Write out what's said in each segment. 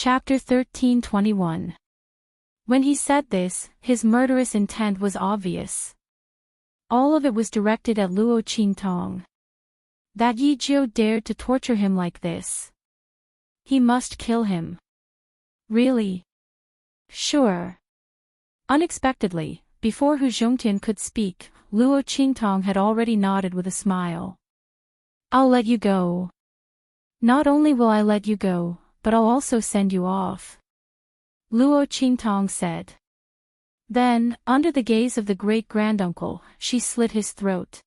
Chapter 13:21. When he said this, his murderous intent was obvious. All of it was directed at Luo Qingtong. That Yi Jiu dared to torture him like this. He must kill him. Really? Sure. Unexpectedly, before Hu Zhongtian could speak, Luo Qingtong had already nodded with a smile. I'll let you go. Not only will I let you go, but I'll also send you off. Luo Qingtong said. Then, under the gaze of the great-granduncle, she slit his throat.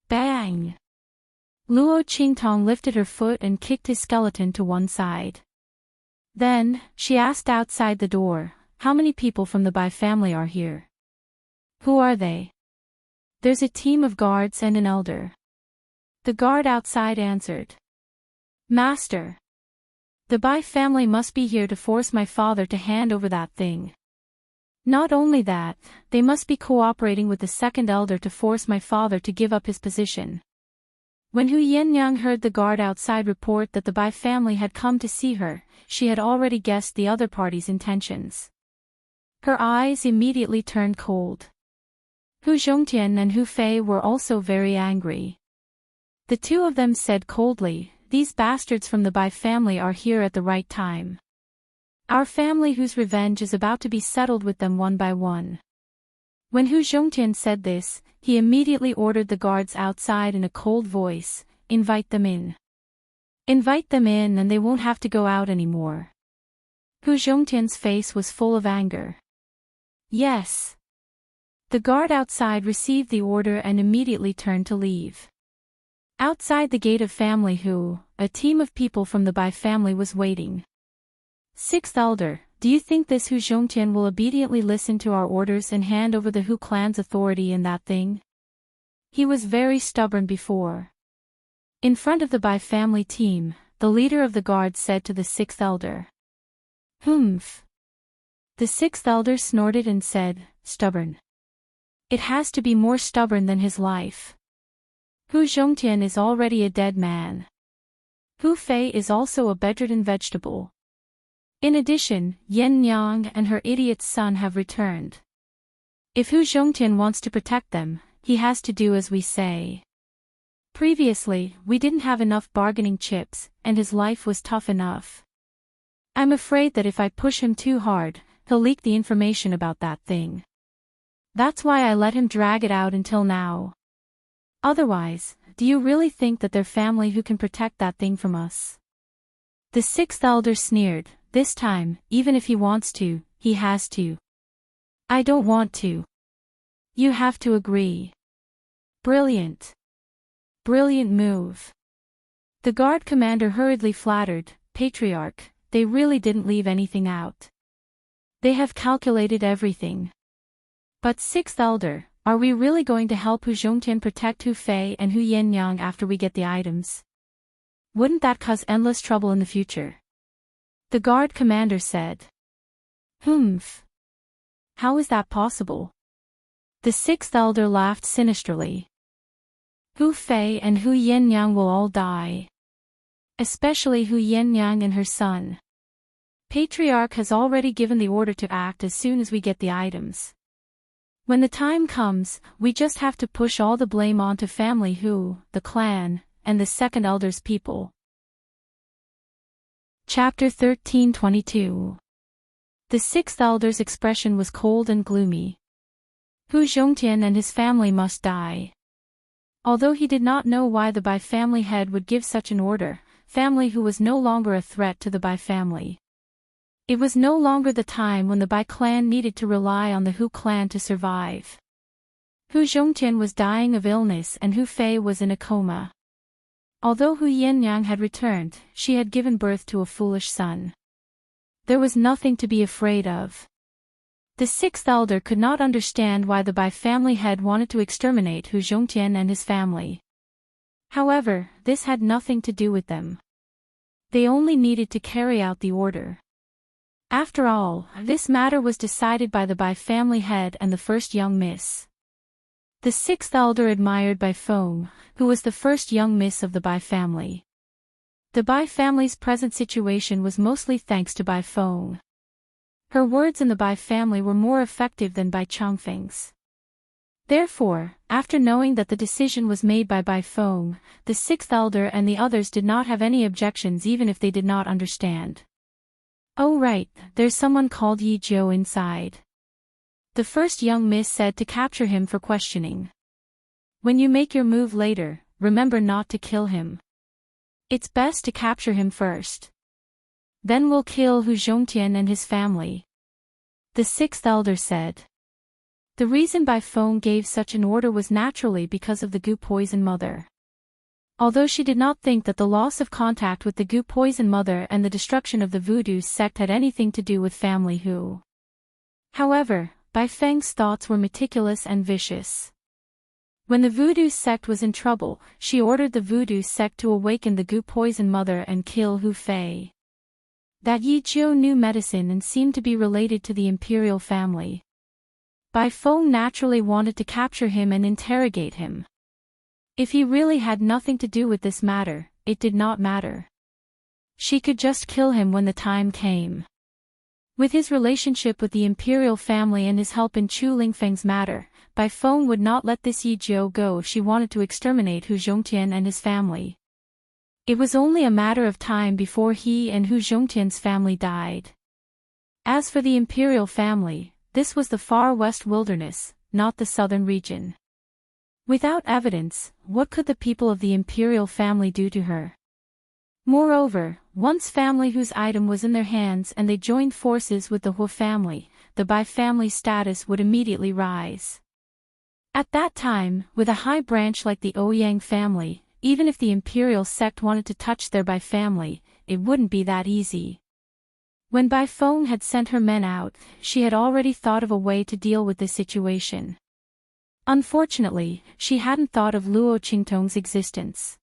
Bang! Luo Qingtong lifted her foot and kicked his skeleton to one side. Then, she asked outside the door, how many people from the Bai family are here? Who are they? There's a team of guards and an elder. The guard outside answered. Master. The Bai family must be here to force my father to hand over that thing. Not only that, they must be cooperating with the second elder to force my father to give up his position. When Hu Yannyang heard the guard outside report that the Bai family had come to see her, she had already guessed the other party's intentions. Her eyes immediately turned cold. Hu Zhongtian and Hu Fei were also very angry. The two of them said coldly, these bastards from the Bai family are here at the right time. Our family whose revenge is about to be settled with them one by one. When Hu Zhongtian said this, he immediately ordered the guards outside in a cold voice, invite them in. Invite them in and they won't have to go out anymore. Hu Zhongtian's face was full of anger. Yes. The guard outside received the order and immediately turned to leave. Outside the gate of Family Hu, a team of people from the Bai family was waiting. Sixth Elder, do you think this Hu Zhongtian will obediently listen to our orders and hand over the Hu clan's authority in that thing? He was very stubborn before. In front of the Bai family team, the leader of the guard said to the Sixth Elder. Humph. The Sixth Elder snorted and said, stubborn. It has to be more stubborn than his life. Hu Zhongtian is already a dead man. Hu Fei is also a bedridden vegetable. In addition, Yen Yang and her idiot son have returned. If Hu Zhongtian wants to protect them, he has to do as we say. Previously, we didn't have enough bargaining chips, and his life was tough enough. I'm afraid that if I push him too hard, he'll leak the information about that thing. That's why I let him drag it out until now. Otherwise, do you really think that their family who can protect that thing from us? The Sixth Elder sneered, this time, even if he wants to, he has to. I don't want to. You have to agree. Brilliant. Brilliant move. The guard commander hurriedly flattered, Patriarch, they really didn't leave anything out. They have calculated everything. But Sixth Elder, are we really going to help Hu Zhongtian protect Hu Fei and Hu Yannyang after we get the items? Wouldn't that cause endless trouble in the future? The guard commander said. Humph. How is that possible? The Sixth Elder laughed sinisterly. Hu Fei and Hu Yannyang will all die. Especially Hu Yannyang and her son. Patriarch has already given the order to act as soon as we get the items. When the time comes, we just have to push all the blame onto Family Hu, the clan, and the Second Elder's people. Chapter 13:22. The Sixth Elder's expression was cold and gloomy. Hu Zhongtian and his family must die. Although he did not know why the Bai family head would give such an order, Family Hu was no longer a threat to the Bai family. It was no longer the time when the Bai clan needed to rely on the Hu clan to survive. Hu Zhongtian was dying of illness and Hu Fei was in a coma. Although Hu Yannyang had returned, she had given birth to a foolish son. There was nothing to be afraid of. The Sixth Elder could not understand why the Bai family head wanted to exterminate Hu Zhongtian and his family. However, this had nothing to do with them. They only needed to carry out the order. After all, this matter was decided by the Bai family head and the first young miss. The Sixth Elder admired Bai Feng, who was the first young miss of the Bai family. The Bai family's present situation was mostly thanks to Bai Feng. Her words in the Bai family were more effective than Bai Changfeng's. Therefore, after knowing that the decision was made by Bai Feng, the sixth elder and the others did not have any objections even if they did not understand. "Oh right, there's someone called Yi Jiu inside," the first young miss said to capture him for questioning. "When you make your move later, remember not to kill him. It's best to capture him first. Then we'll kill Hu Zhongtian and his family," the sixth elder said. The reason Bai Feng gave such an order was naturally because of the Gu poison mother. Although she did not think that the loss of contact with the Gu poison mother and the destruction of the voodoo sect had anything to do with family Hu. However, Bai Feng's thoughts were meticulous and vicious. When the voodoo sect was in trouble, she ordered the voodoo sect to awaken the Gu poison mother and kill Hu Fei. That Yi Jiu knew medicine and seemed to be related to the imperial family. Bai Feng naturally wanted to capture him and interrogate him. If he really had nothing to do with this matter, it did not matter. She could just kill him when the time came. With his relationship with the imperial family and his help in Chu Lingfeng's matter, Bai Feng would not let this Yi Jiu go if she wanted to exterminate Hu Zhongtian and his family. It was only a matter of time before he and Hu Zhongtian's family died. As for the imperial family, this was the far west wilderness, not the southern region. Without evidence, what could the people of the imperial family do to her? Moreover, once family whose item was in their hands and they joined forces with the Hu family, the Bai family's status would immediately rise. At that time, with a high branch like the Ouyang family, even if the imperial sect wanted to touch their Bai family, it wouldn't be that easy. When Bai Feng had sent her men out, she had already thought of a way to deal with this situation. Unfortunately, she hadn't thought of Luo Qingtong's existence.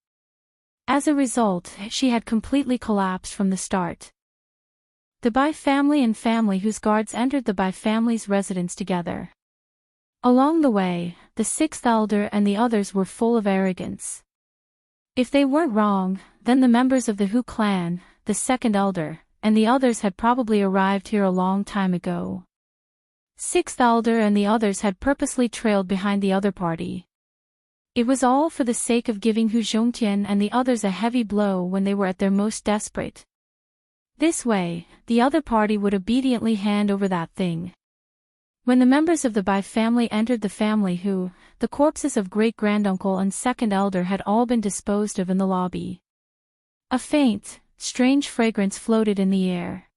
As a result, she had completely collapsed from the start. The Bai family and family whose guards entered the Bai family's residence together. Along the way, the sixth elder and the others were full of arrogance. If they weren't wrong, then the members of the Hu clan, the second elder, and the others had probably arrived here a long time ago. Sixth elder and the others had purposely trailed behind the other party. It was all for the sake of giving Hu Zhongtian and the others a heavy blow when they were at their most desperate. This way, the other party would obediently hand over that thing. When the members of the Bai family entered the family Hu, the corpses of great-granduncle and second elder had all been disposed of in the lobby. A faint, strange fragrance floated in the air.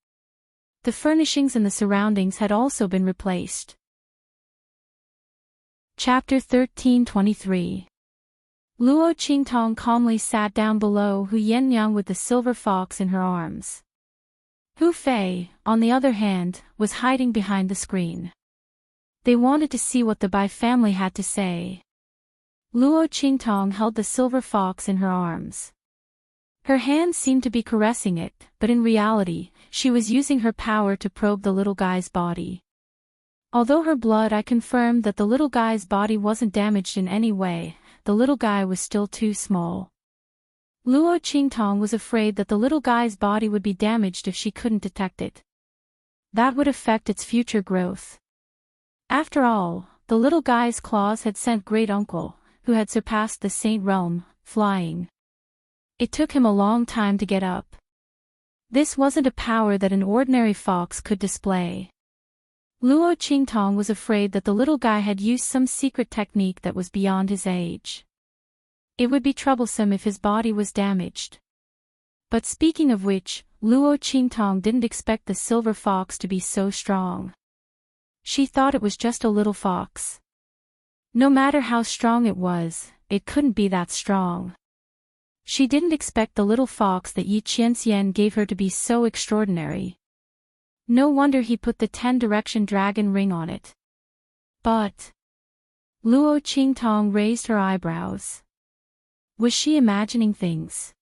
The furnishings and the surroundings had also been replaced. Chapter 13:23. Luo Qingtong calmly sat down below Hu Yenyang with the silver fox in her arms. Hu Fei, on the other hand, was hiding behind the screen. They wanted to see what the Bai family had to say. Luo Qingtong held the silver fox in her arms. Her hand seemed to be caressing it, but in reality, she was using her power to probe the little guy's body. Although her blood confirmed that the little guy's body wasn't damaged in any way, the little guy was still too small. Luo Qingtong was afraid that the little guy's body would be damaged if she couldn't detect it. That would affect its future growth. After all, the little guy's claws had sent great-uncle, who had surpassed the saint realm, flying. It took him a long time to get up. This wasn't a power that an ordinary fox could display. Luo Qingtong was afraid that the little guy had used some secret technique that was beyond his age. It would be troublesome if his body was damaged. But speaking of which, Luo Qingtong didn't expect the silver fox to be so strong. She thought it was just a little fox. No matter how strong it was, it couldn't be that strong. She didn't expect the little fox that Yi Qianxian gave her to be so extraordinary. No wonder he put the 10-direction dragon ring on it. But Luo Qingtong raised her eyebrows. Was she imagining things?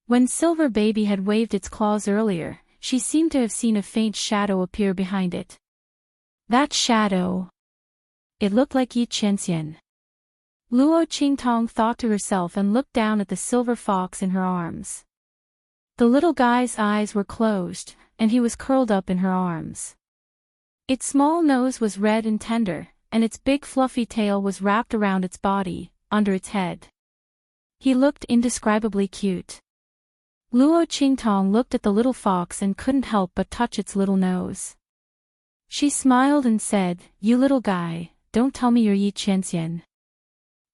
When Silver Baby had waved its claws earlier, she seemed to have seen a faint shadow appear behind it. That shadow! It looked like Yi Qianxian. Luo Qingtong thought to herself and looked down at the silver fox in her arms. The little guy's eyes were closed, and he was curled up in her arms. Its small nose was red and tender, and its big fluffy tail was wrapped around its body, under its head. He looked indescribably cute. Luo Qingtong looked at the little fox and couldn't help but touch its little nose. She smiled and said, "You little guy, don't tell me you're Yi Qianxian."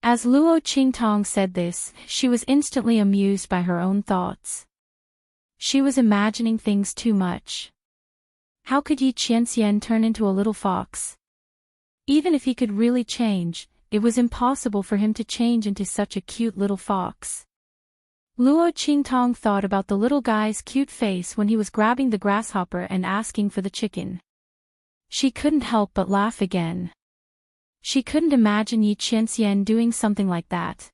As Luo Qingtong said this, she was instantly amused by her own thoughts. She was imagining things too much. How could Yi Qianxian turn into a little fox? Even if he could really change, it was impossible for him to change into such a cute little fox. Luo Qingtong thought about the little guy's cute face when he was grabbing the grasshopper and asking for the chicken. She couldn't help but laugh again. She couldn't imagine Yi Qianxian doing something like that.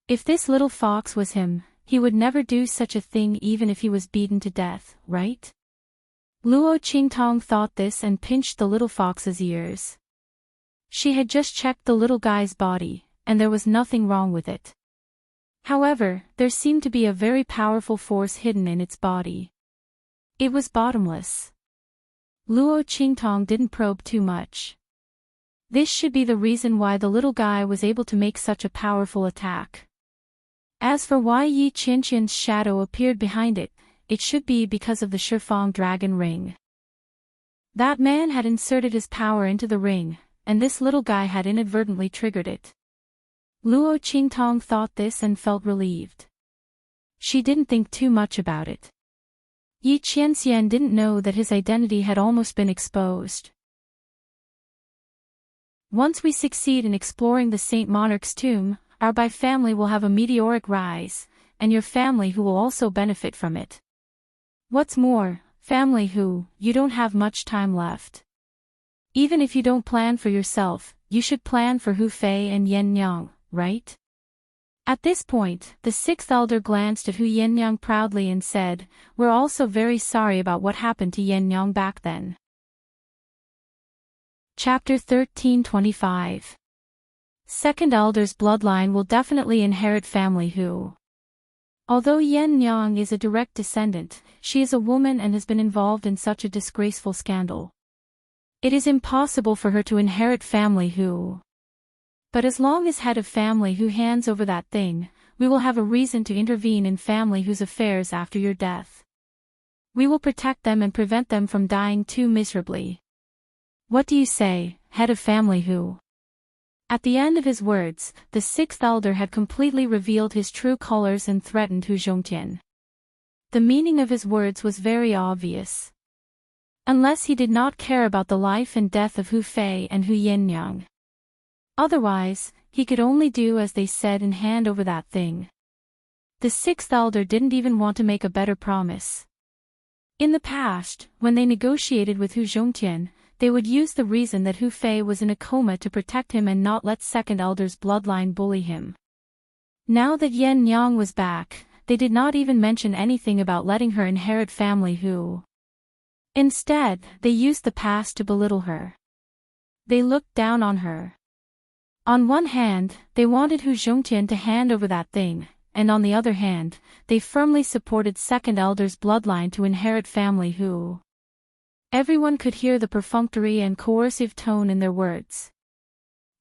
If this little fox was him, he would never do such a thing even if he was beaten to death, right? Luo Qingtong thought this and pinched the little fox's ears. She had just checked the little guy's body, and there was nothing wrong with it. However, there seemed to be a very powerful force hidden in its body. It was bottomless. Luo Qingtong didn't probe too much. This should be the reason why the little guy was able to make such a powerful attack. As for why Yi Qianxian's shadow appeared behind it, it should be because of the Shifang dragon ring. That man had inserted his power into the ring, and this little guy had inadvertently triggered it. Luo Qingtong thought this and felt relieved. She didn't think too much about it. Yi Qianxian didn't know that his identity had almost been exposed. Once we succeed in exploring the Saint Monarch's tomb, our Bai family will have a meteoric rise, and your family who will also benefit from it. What's more, family who, you don't have much time left. Even if you don't plan for yourself, you should plan for Hu Fei and Yan Nyang, right? At this point, the sixth elder glanced at Hu Yannyang proudly and said, "We're also very sorry about what happened to Yannyang back then." Chapter 13:25. Second elder's bloodline will definitely inherit family Hu. Although Yannyang is a direct descendant, she is a woman and has been involved in such a disgraceful scandal. It is impossible for her to inherit family Hu. But as long as head of family Hu hands over that thing, we will have a reason to intervene in family Hu's affairs after your death. We will protect them and prevent them from dying too miserably. What do you say, head of family Hu? At the end of his words, the sixth elder had completely revealed his true colors and threatened Hu Zhongtian. The meaning of his words was very obvious. Unless he did not care about the life and death of Hu Fei and Hu Yannyang. Otherwise, he could only do as they said and hand over that thing. The sixth elder didn't even want to make a better promise. In the past, when they negotiated with Hu Zhongtian, they would use the reason that Hu Fei was in a coma to protect him and not let second elder's bloodline bully him. Now that Yan Nyang was back, they did not even mention anything about letting her inherit family Hu. Instead, they used the past to belittle her. They looked down on her. On one hand, they wanted Hu Zhongtian to hand over that thing, and on the other hand, they firmly supported second elder's bloodline to inherit family Hu. Everyone could hear the perfunctory and coercive tone in their words.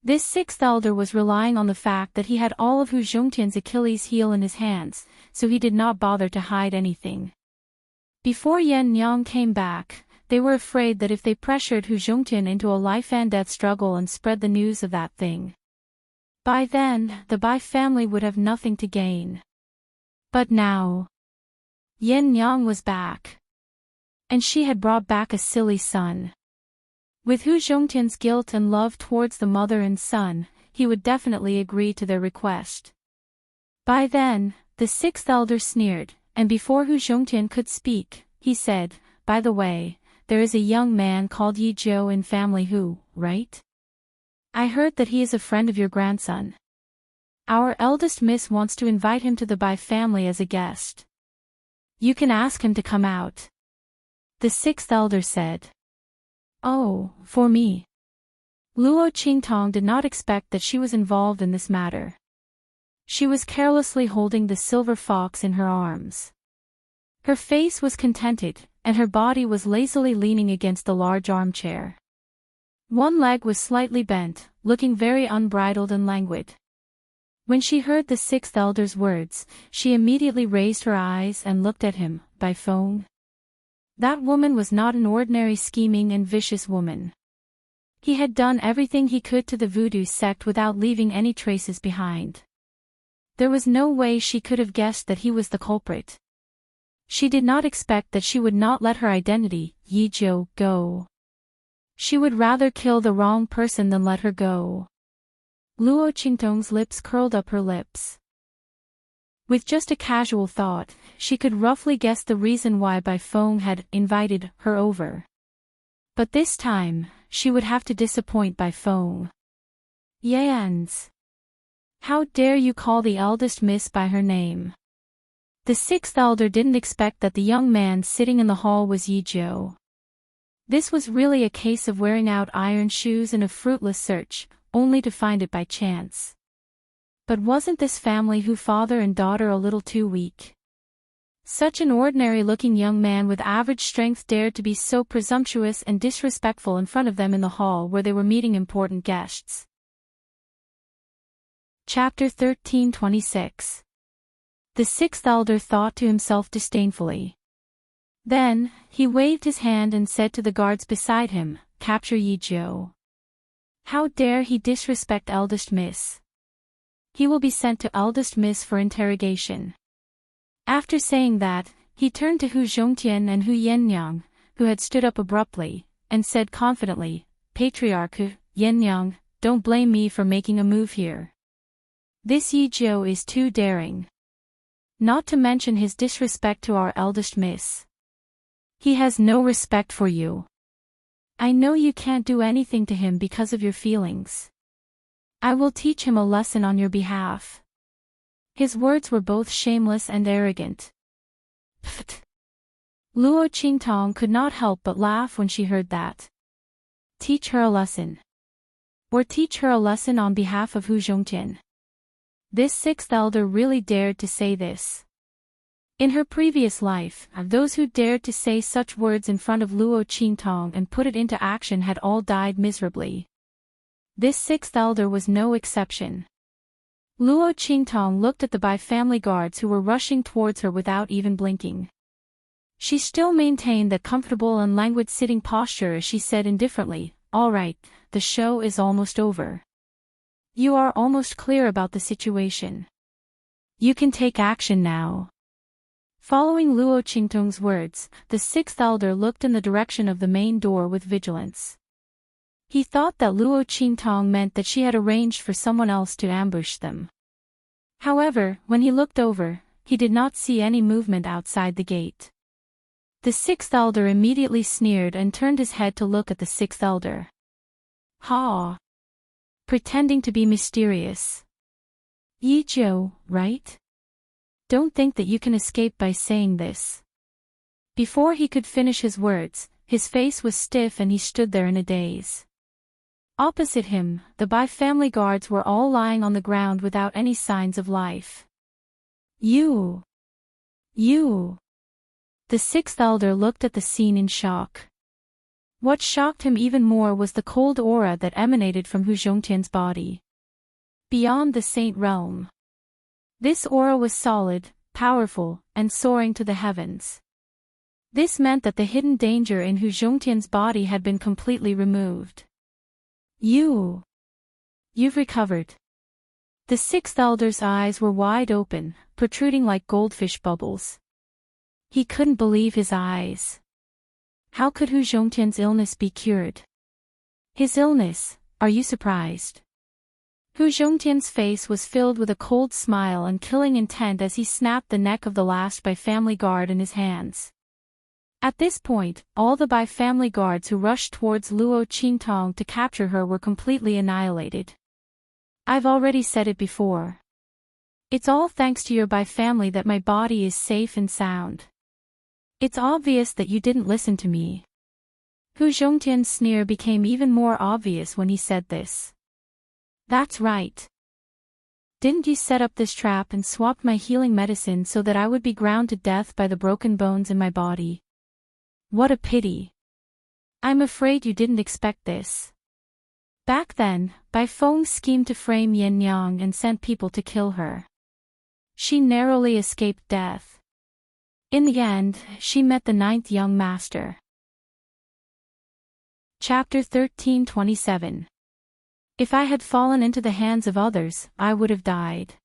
This sixth elder was relying on the fact that he had all of Hu Zhongtian's Achilles heel in his hands, so he did not bother to hide anything. Before Yan Nyang came back, they were afraid that if they pressured Hu Zhongtian into a life-and-death struggle and spread the news of that thing, by then, the Bai family would have nothing to gain. But now, Yan Nyang was back. And she had brought back a silly son. With Hu Zhongtian's guilt and love towards the mother and son, he would definitely agree to their request. By then, the sixth elder sneered, and before Hu Zhongtian could speak, he said, "By the way, there is a young man called Yi Zhou in family Hu, right? I heard that he is a friend of your grandson. Our eldest miss wants to invite him to the Bai family as a guest. You can ask him to come out." The sixth elder said. "Oh, for me." Luo Qingtong did not expect that she was involved in this matter. She was carelessly holding the silver fox in her arms. Her face was contented, and her body was lazily leaning against the large armchair. One leg was slightly bent, looking very unbridled and languid. When she heard the sixth elder's words, she immediately raised her eyes and looked at him. Bai Feng. That woman was not an ordinary scheming and vicious woman. He had done everything he could to the voodoo sect without leaving any traces behind. There was no way she could have guessed that he was the culprit. She did not expect that she would not let her identity, Yi Jiu, go. She would rather kill the wrong person than let her go. Luo Qingtong's lips curled up her lips. With just a casual thought, she could roughly guess the reason why Bai Feng had invited her over. But this time, she would have to disappoint Bai Feng. Yans. How dare you call the eldest miss by her name? The sixth elder didn't expect that the young man sitting in the hall was Yi Jiu. This was really a case of wearing out iron shoes in a fruitless search, only to find it by chance. But wasn't this family who father and daughter a little too weak? Such an ordinary-looking young man with average strength dared to be so presumptuous and disrespectful in front of them in the hall where they were meeting important guests. Chapter 1326. The sixth elder thought to himself disdainfully. Then, he waved his hand and said to the guards beside him, "Capture Yi Jiu. How dare he disrespect eldest miss? He will be sent to eldest miss for interrogation." After saying that, he turned to Hu Zhongtian and Hu Yennyang, who had stood up abruptly, and said confidently, "Patriarch Hu Yennyang, don't blame me for making a move here. This Yi Jiu is too daring. Not to mention his disrespect to our eldest miss. He has no respect for you. I know you can't do anything to him because of your feelings. I will teach him a lesson on your behalf." His words were both shameless and arrogant. Pfft. Luo Qingtong could not help but laugh when she heard that. Teach her a lesson. Or teach her a lesson on behalf of Hu Zhongtian. This sixth elder really dared to say this. In her previous life, those who dared to say such words in front of Luo Qingtong and put it into action had all died miserably. This sixth elder was no exception. Luo Qingtong looked at the Bai family guards who were rushing towards her without even blinking. She still maintained that comfortable and languid sitting posture as she said indifferently, "All right, the show is almost over. You are almost clear about the situation. You can take action now." Following Luo Qingtong's words, the sixth elder looked in the direction of the main door with vigilance. He thought that Luo Qingtong meant that she had arranged for someone else to ambush them. However, when he looked over, he did not see any movement outside the gate. The sixth elder immediately sneered and turned his head to look at the sixth elder. "Ha! Pretending to be mysterious. Yi Jiu, right? Don't think that you can escape by saying this." Before he could finish his words, his face was stiff and he stood there in a daze. Opposite him, the Bai family guards were all lying on the ground without any signs of life. You! The sixth elder looked at the scene in shock. What shocked him even more was the cold aura that emanated from Hu Zhongtian's body. Beyond the saint realm. This aura was solid, powerful, and soaring to the heavens. This meant that the hidden danger in Hu Zhongtian's body had been completely removed. You've recovered. The sixth elder's eyes were wide open, protruding like goldfish bubbles. He couldn't believe his eyes. How could Hu Zhongtian's illness be cured? His illness, are you surprised? Hu Zhongtian's face was filled with a cold smile and killing intent as he snapped the neck of the last Bai family guard in his hands. At this point, all the Bai family guards who rushed towards Luo Qingtong to capture her were completely annihilated. I've already said it before. It's all thanks to your Bai family that my body is safe and sound. It's obvious that you didn't listen to me. Hu Zhongtian's sneer became even more obvious when he said this. That's right. Didn't you set up this trap and swap my healing medicine so that I would be ground to death by the broken bones in my body? What a pity. I'm afraid you didn't expect this. Back then, Bai Feng schemed to frame Yin Yang and sent people to kill her. She narrowly escaped death. In the end, she met the 9th young master. Chapter 13:27. If I had fallen into the hands of others, I would have died.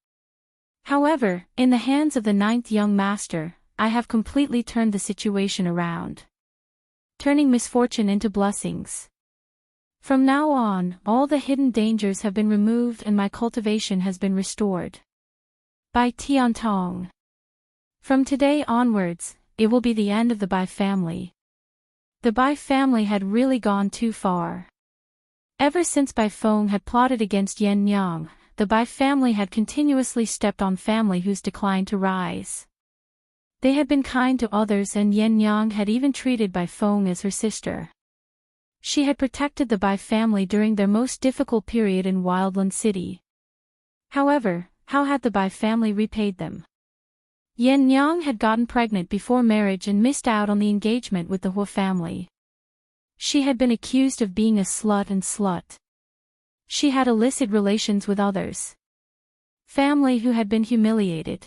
However, in the hands of the 9th young master, I have completely turned the situation around, turning misfortune into blessings. From now on, all the hidden dangers have been removed and my cultivation has been restored. By Tian Tong. From today onwards, it will be the end of the Bai family. The Bai family had really gone too far. Ever since Bai Feng had plotted against Yin Yang, the Bai family had continuously stepped on family whose declined to rise. They had been kind to others and Yin Yang had even treated Bai Feng as her sister. She had protected the Bai family during their most difficult period in Wildland City. However, how had the Bai family repaid them? Yin Yang had gotten pregnant before marriage and missed out on the engagement with the Hua family. She had been accused of being a slut. She had illicit relations with others. Family who had been humiliated.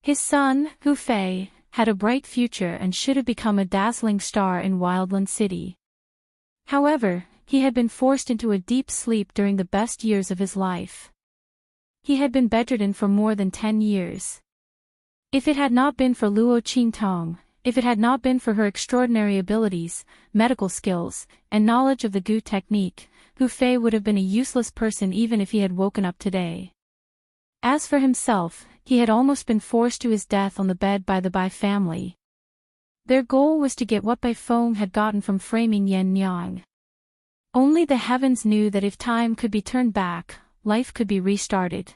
His son, Hu Fei, had a bright future and should have become a dazzling star in Wildland City. However, he had been forced into a deep sleep during the best years of his life. He had been bedridden for more than 10 years. If it had not been for Luo Qingtong, if it had not been for her extraordinary abilities, medical skills, and knowledge of the Gu technique, Hu Fei would have been a useless person even if he had woken up today. As for himself, he had almost been forced to his death on the bed by the Bai family. Their goal was to get what Bai Feng had gotten from framing Yin Yang. Only the heavens knew that if time could be turned back, life could be restarted.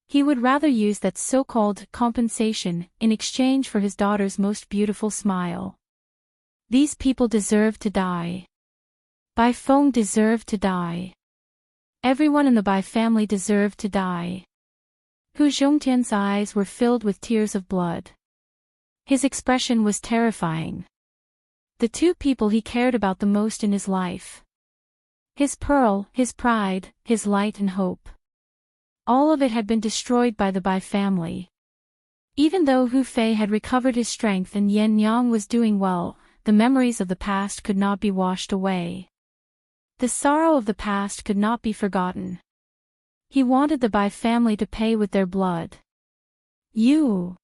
He would rather use that so-called compensation in exchange for his daughter's most beautiful smile. These people deserved to die. Bai Feng deserved to die. Everyone in the Bai family deserved to die. Hu Zhongtian's eyes were filled with tears of blood. His expression was terrifying. The two people he cared about the most in his life. His pearl, his pride, his light and hope. All of it had been destroyed by the Bai family. Even though Hu Fei had recovered his strength and Yin Yang was doing well, the memories of the past could not be washed away. The sorrow of the past could not be forgotten. He wanted the Bai family to pay with their blood. You.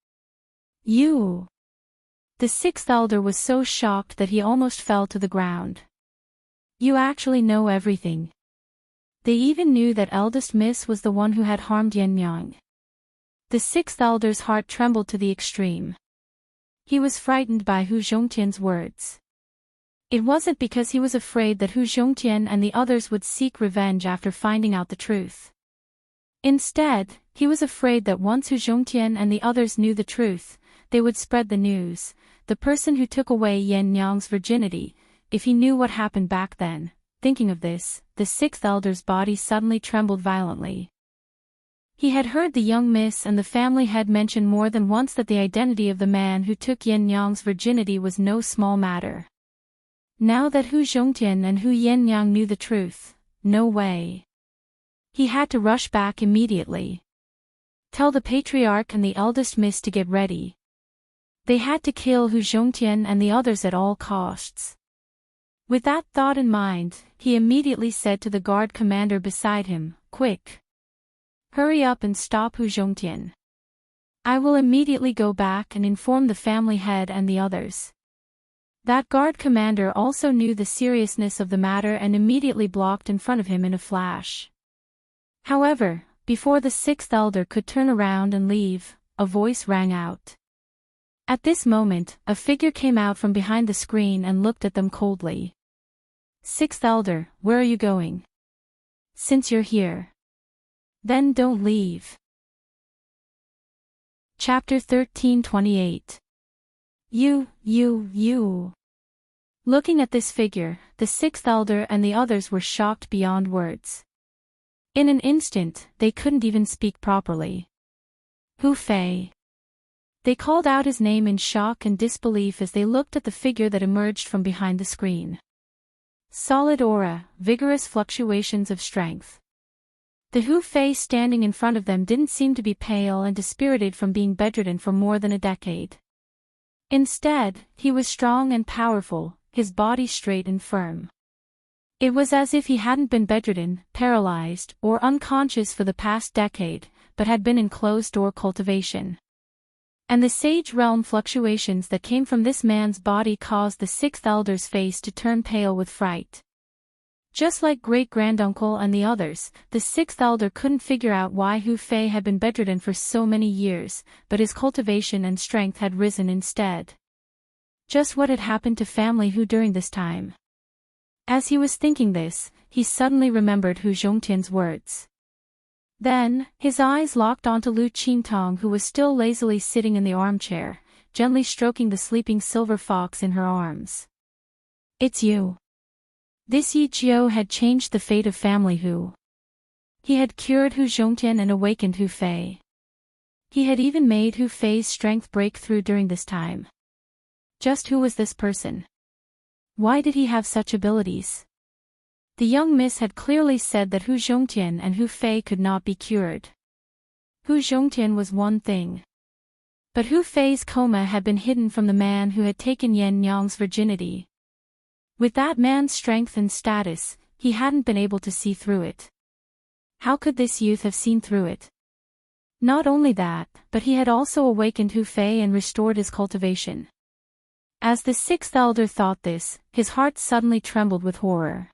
The 6th elder was so shocked that he almost fell to the ground. You actually know everything. They even knew that eldest miss was the one who had harmed Yin Yang. The 6th elder's heart trembled to the extreme. He was frightened by Hu Zhongtian's words. It wasn't because he was afraid that Hu Zhongtian and the others would seek revenge after finding out the truth. Instead, he was afraid that once Hu Zhongtian and the others knew the truth, they would spread the news. The person who took away Yin Yang's virginity, if he knew what happened back then. Thinking of this, the 6th elder's body suddenly trembled violently. He had heard the young miss and the family head mention more than once that the identity of the man who took Yin Yang's virginity was no small matter. Now that Hu Zhongtian and Hu Yin Yang knew the truth, no way. He had to rush back immediately. Tell the patriarch and the eldest miss to get ready. They had to kill Hu Zhongtian and the others at all costs. With that thought in mind, he immediately said to the guard commander beside him, "Quick! Hurry up and stop Hu Zhongtian. I will immediately go back and inform the family head and the others." That guard commander also knew the seriousness of the matter and immediately blocked in front of him in a flash. However, before the 6th elder could turn around and leave, a voice rang out. At this moment, a figure came out from behind the screen and looked at them coldly. "6th elder, where are you going? Since you're here, then don't leave." Chapter 13:28. You. Looking at this figure, the 6th elder and the others were shocked beyond words. In an instant, they couldn't even speak properly. Hu Fei. They called out his name in shock and disbelief as they looked at the figure that emerged from behind the screen. Solid aura, vigorous fluctuations of strength. The Hu Fei standing in front of them didn't seem to be pale and dispirited from being bedridden for more than a decade. Instead, he was strong and powerful, his body straight and firm. It was as if he hadn't been bedridden, paralyzed, or unconscious for the past decade, but had been in closed-door cultivation. And the sage realm fluctuations that came from this man's body caused the sixth elder's face to turn pale with fright. Just like great-granduncle and the others, the sixth elder couldn't figure out why Hu Fei had been bedridden for so many years, but his cultivation and strength had risen instead. Just what had happened to family Hu during this time? As he was thinking this, he suddenly remembered Hu Zhongtian's words. Then, his eyes locked onto Lu Qingtong, who was still lazily sitting in the armchair, gently stroking the sleeping silver fox in her arms. "It's you." This Yi Jiu had changed the fate of family Hu. He had cured Hu Zhongtian and awakened Hu Fei. He had even made Hu Fei's strength break through during this time. Just who was this person? Why did he have such abilities? The young miss had clearly said that Hu Zhongtian and Hu Fei could not be cured. Hu Zhongtian was one thing. But Hu Fei's coma had been hidden from the man who had taken Yan Nyang's virginity. With that man's strength and status, he hadn't been able to see through it. How could this youth have seen through it? Not only that, but he had also awakened Hu Fei and restored his cultivation. As the sixth elder thought this, his heart suddenly trembled with horror.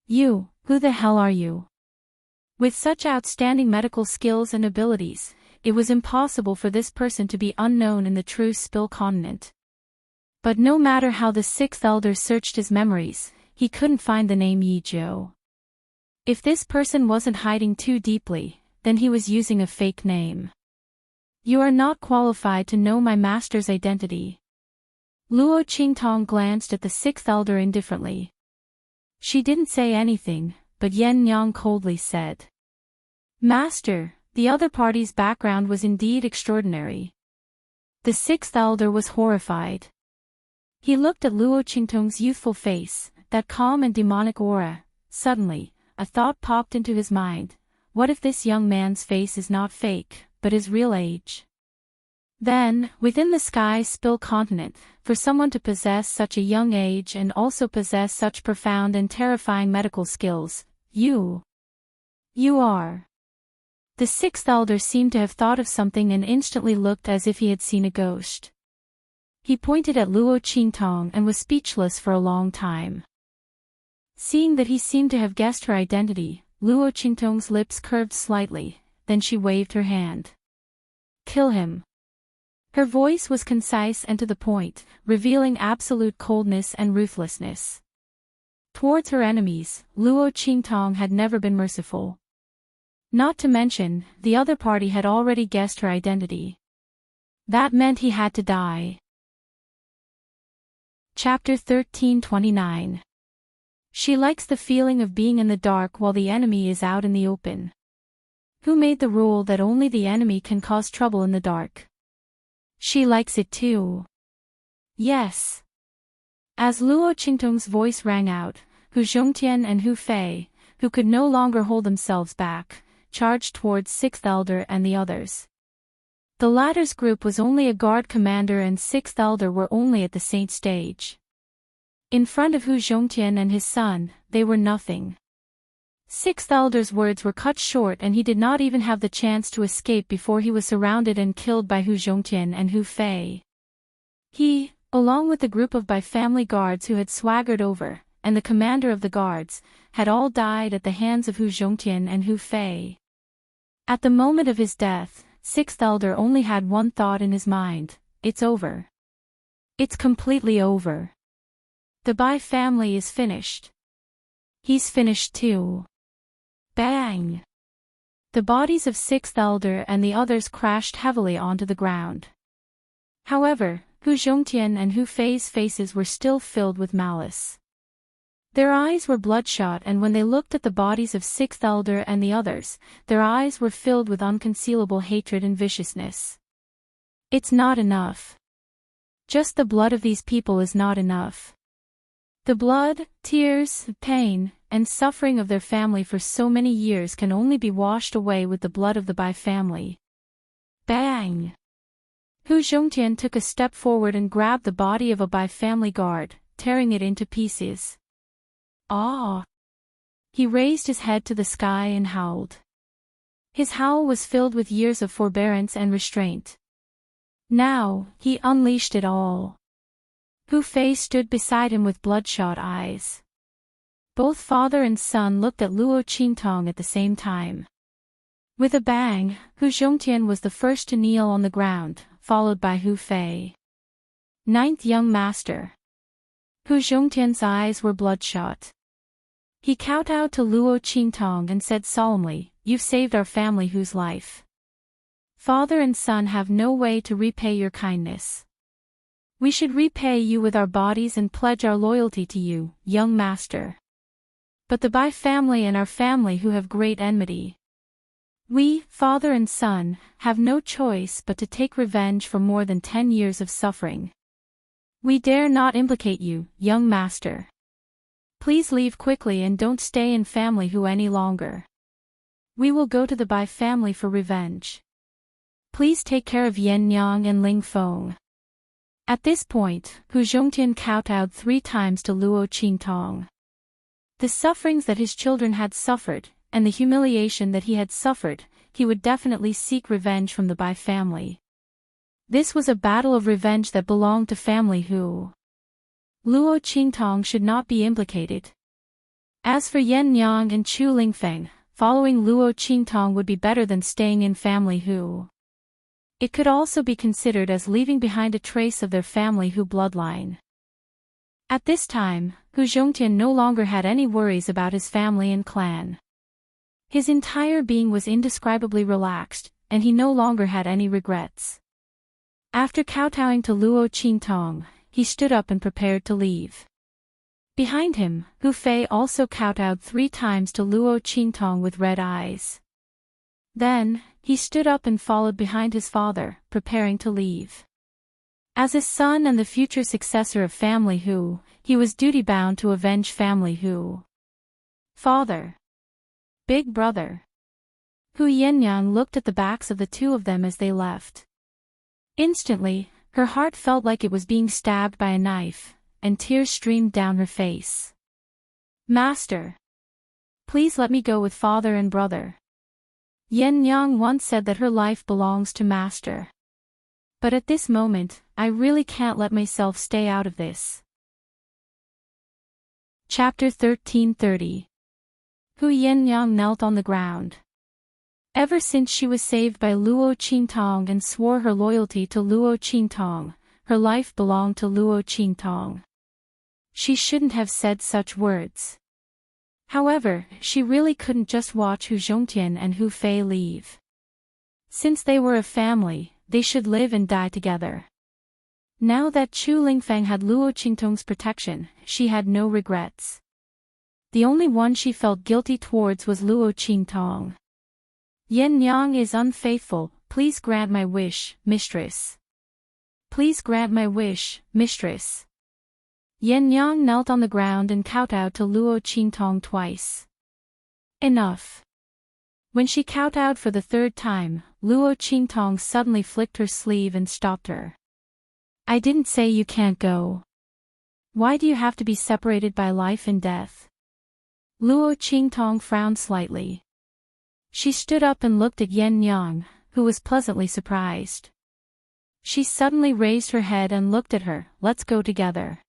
"You, who the hell are you?" With such outstanding medical skills and abilities, it was impossible for this person to be unknown in the true Spill continent. But no matter how the sixth elder searched his memories, he couldn't find the name Yi Jiu. If this person wasn't hiding too deeply, then he was using a fake name. "You are not qualified to know my master's identity." Luo Qingtong glanced at the sixth elder indifferently. She didn't say anything, but Yan Nyang coldly said, "Master, the other party's background was indeed extraordinary." The sixth elder was horrified. He looked at Luo Qingtong's youthful face, that calm and demonic aura. Suddenly, a thought popped into his mind. What if this young man's face is not fake, but his real age? Then, within the Sky Spill continent, for someone to possess such a young age and also possess such profound and terrifying medical skills, you are. The sixth elder seemed to have thought of something and instantly looked as if he had seen a ghost. He pointed at Luo Qingtong and was speechless for a long time. Seeing that he seemed to have guessed her identity, Luo Qingtong's lips curved slightly, then she waved her hand. "Kill him." Her voice was concise and to the point, revealing absolute coldness and ruthlessness. Towards her enemies, Luo Qingtong had never been merciful. Not to mention, the other party had already guessed her identity. That meant he had to die. Chapter 1329. She likes the feeling of being in the dark while the enemy is out in the open. Who made the rule that only the enemy can cause trouble in the dark? She likes it too. Yes. As Luo Qingtong's voice rang out, Hu Zhongtian and Hu Fei, who could no longer hold themselves back, charged towards sixth elder and the others. The latter's group was only a guard commander and sixth elder were only at the saint stage. In front of Hu Zhongtian and his son, they were nothing. Sixth elder's words were cut short and he did not even have the chance to escape before he was surrounded and killed by Hu Zhongtian and Hu Fei. He, along with the group of by-family guards who had swaggered over, and the commander of the guards, had all died at the hands of Hu Zhongtian and Hu Fei. At the moment of his death, sixth elder only had one thought in his mind: it's over. It's completely over. The Bai family is finished. He's finished too. Bang! The bodies of sixth elder and the others crashed heavily onto the ground. However, Hu Zhongtian and Hu Fei's faces were still filled with malice. Their eyes were bloodshot, and when they looked at the bodies of Sixth Elder and the others, their eyes were filled with unconcealable hatred and viciousness. It's not enough. Just the blood of these people is not enough. The blood, tears, pain, and suffering of their family for so many years can only be washed away with the blood of the Bai family. Bang! Hu Zhongtian took a step forward and grabbed the body of a Bai family guard, tearing it into pieces. Ah! He raised his head to the sky and howled. His howl was filled with years of forbearance and restraint. Now, he unleashed it all. Hu Fei stood beside him with bloodshot eyes. Both father and son looked at Luo Qingtong at the same time. With a bang, Hu Zhongtian was the first to kneel on the ground, followed by Hu Fei. Ninth young master. Hu Zhongtian's eyes were bloodshot. He kowtowed to Luo Qingtong and said solemnly, "You've saved our family Hu's life. Father and son have no way to repay your kindness. We should repay you with our bodies and pledge our loyalty to you, young master. But the Bai family and our family who have great enmity. We, father and son, have no choice but to take revenge for more than 10 years of suffering. We dare not implicate you, young master. Please leave quickly and don't stay in family Hu any longer. We will go to the Bai family for revenge. Please take care of Yen Yang and Ling Feng." At this point, Hu Zhongtian kowtowed 3 times to Luo Qingtong. The sufferings that his children had suffered, and the humiliation that he had suffered, he would definitely seek revenge from the Bai family. This was a battle of revenge that belonged to family Hu. Luo Qingtong should not be implicated. As for Yen Yang and Chu Lingfeng, following Luo Qingtong would be better than staying in family Hu. It could also be considered as leaving behind a trace of their family Hu bloodline. At this time, Hu Zhongtian no longer had any worries about his family and clan. His entire being was indescribably relaxed, and he no longer had any regrets. After kowtowing to Luo Qingtong, he stood up and prepared to leave. Behind him, Hu Fei also kowtowed 3 times to Luo Qingtong with red eyes. Then, he stood up and followed behind his father, preparing to leave. As his son and the future successor of family Hu, he was duty-bound to avenge family Hu. Father. Big brother. Hu Yenyang looked at the backs of the 2 of them as they left. Instantly, her heart felt like it was being stabbed by a knife, and tears streamed down her face. "Master. Please let me go with father and brother. Yen Yang once said that her life belongs to master. But at this moment, I really can't let myself stay out of this." Chapter 1330. Hu Yenyang knelt on the ground. Ever since she was saved by Luo Qingtong and swore her loyalty to Luo Qingtong, her life belonged to Luo Qingtong. She shouldn't have said such words. However, she really couldn't just watch Hu Zhongtian and Hu Fei leave. Since they were a family, they should live and die together. Now that Chu Lingfeng had Luo Qingtong's protection, she had no regrets. The only one she felt guilty towards was Luo Qingtong. "Yen Yang is unfaithful, please grant my wish, mistress. Please grant my wish, mistress." Yen Yang knelt on the ground and kowtowed to Luo Qingtong twice. Enough. When she kowtowed for the 3rd time, Luo Qingtong suddenly flicked her sleeve and stopped her. "I didn't say you can't go. Why do you have to be separated by life and death?" Luo Qingtong frowned slightly. She stood up and looked at Yen Yang, who was pleasantly surprised. She suddenly raised her head and looked at her. "Let's go together."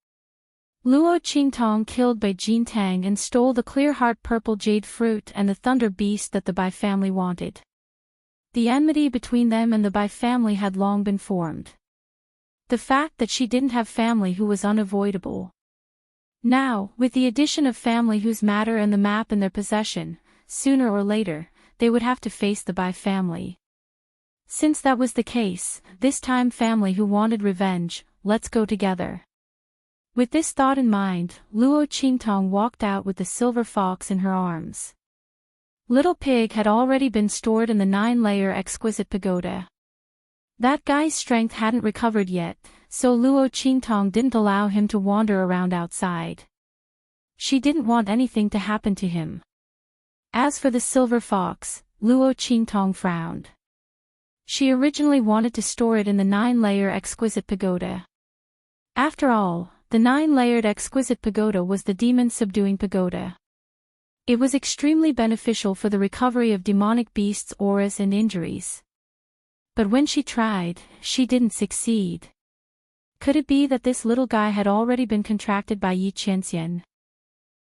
Luo Qingtong killed Bai Jintang and stole the clear heart purple jade fruit and the thunder beast that the Bai family wanted. The enmity between them and the Bai family had long been formed. The fact that she didn't have family Hu was unavoidable. Now, with the addition of family Hu's matter and the map in their possession, sooner or later, they would have to face the Bai family. Since that was the case, this time family Hu wanted revenge. "Let's go together." With this thought in mind, Luo Qingtong walked out with the silver fox in her arms. Little Pig had already been stored in the 9-layer exquisite pagoda. That guy's strength hadn't recovered yet, so Luo Qingtong didn't allow him to wander around outside. She didn't want anything to happen to him. As for the silver fox, Luo Qingtong frowned. She originally wanted to store it in the 9-layer exquisite pagoda. After all, the 9-layered exquisite pagoda was the demon-subduing pagoda. It was extremely beneficial for the recovery of demonic beasts' auras and injuries. But when she tried, she didn't succeed. Could it be that this little guy had already been contracted by Yi Qianxian?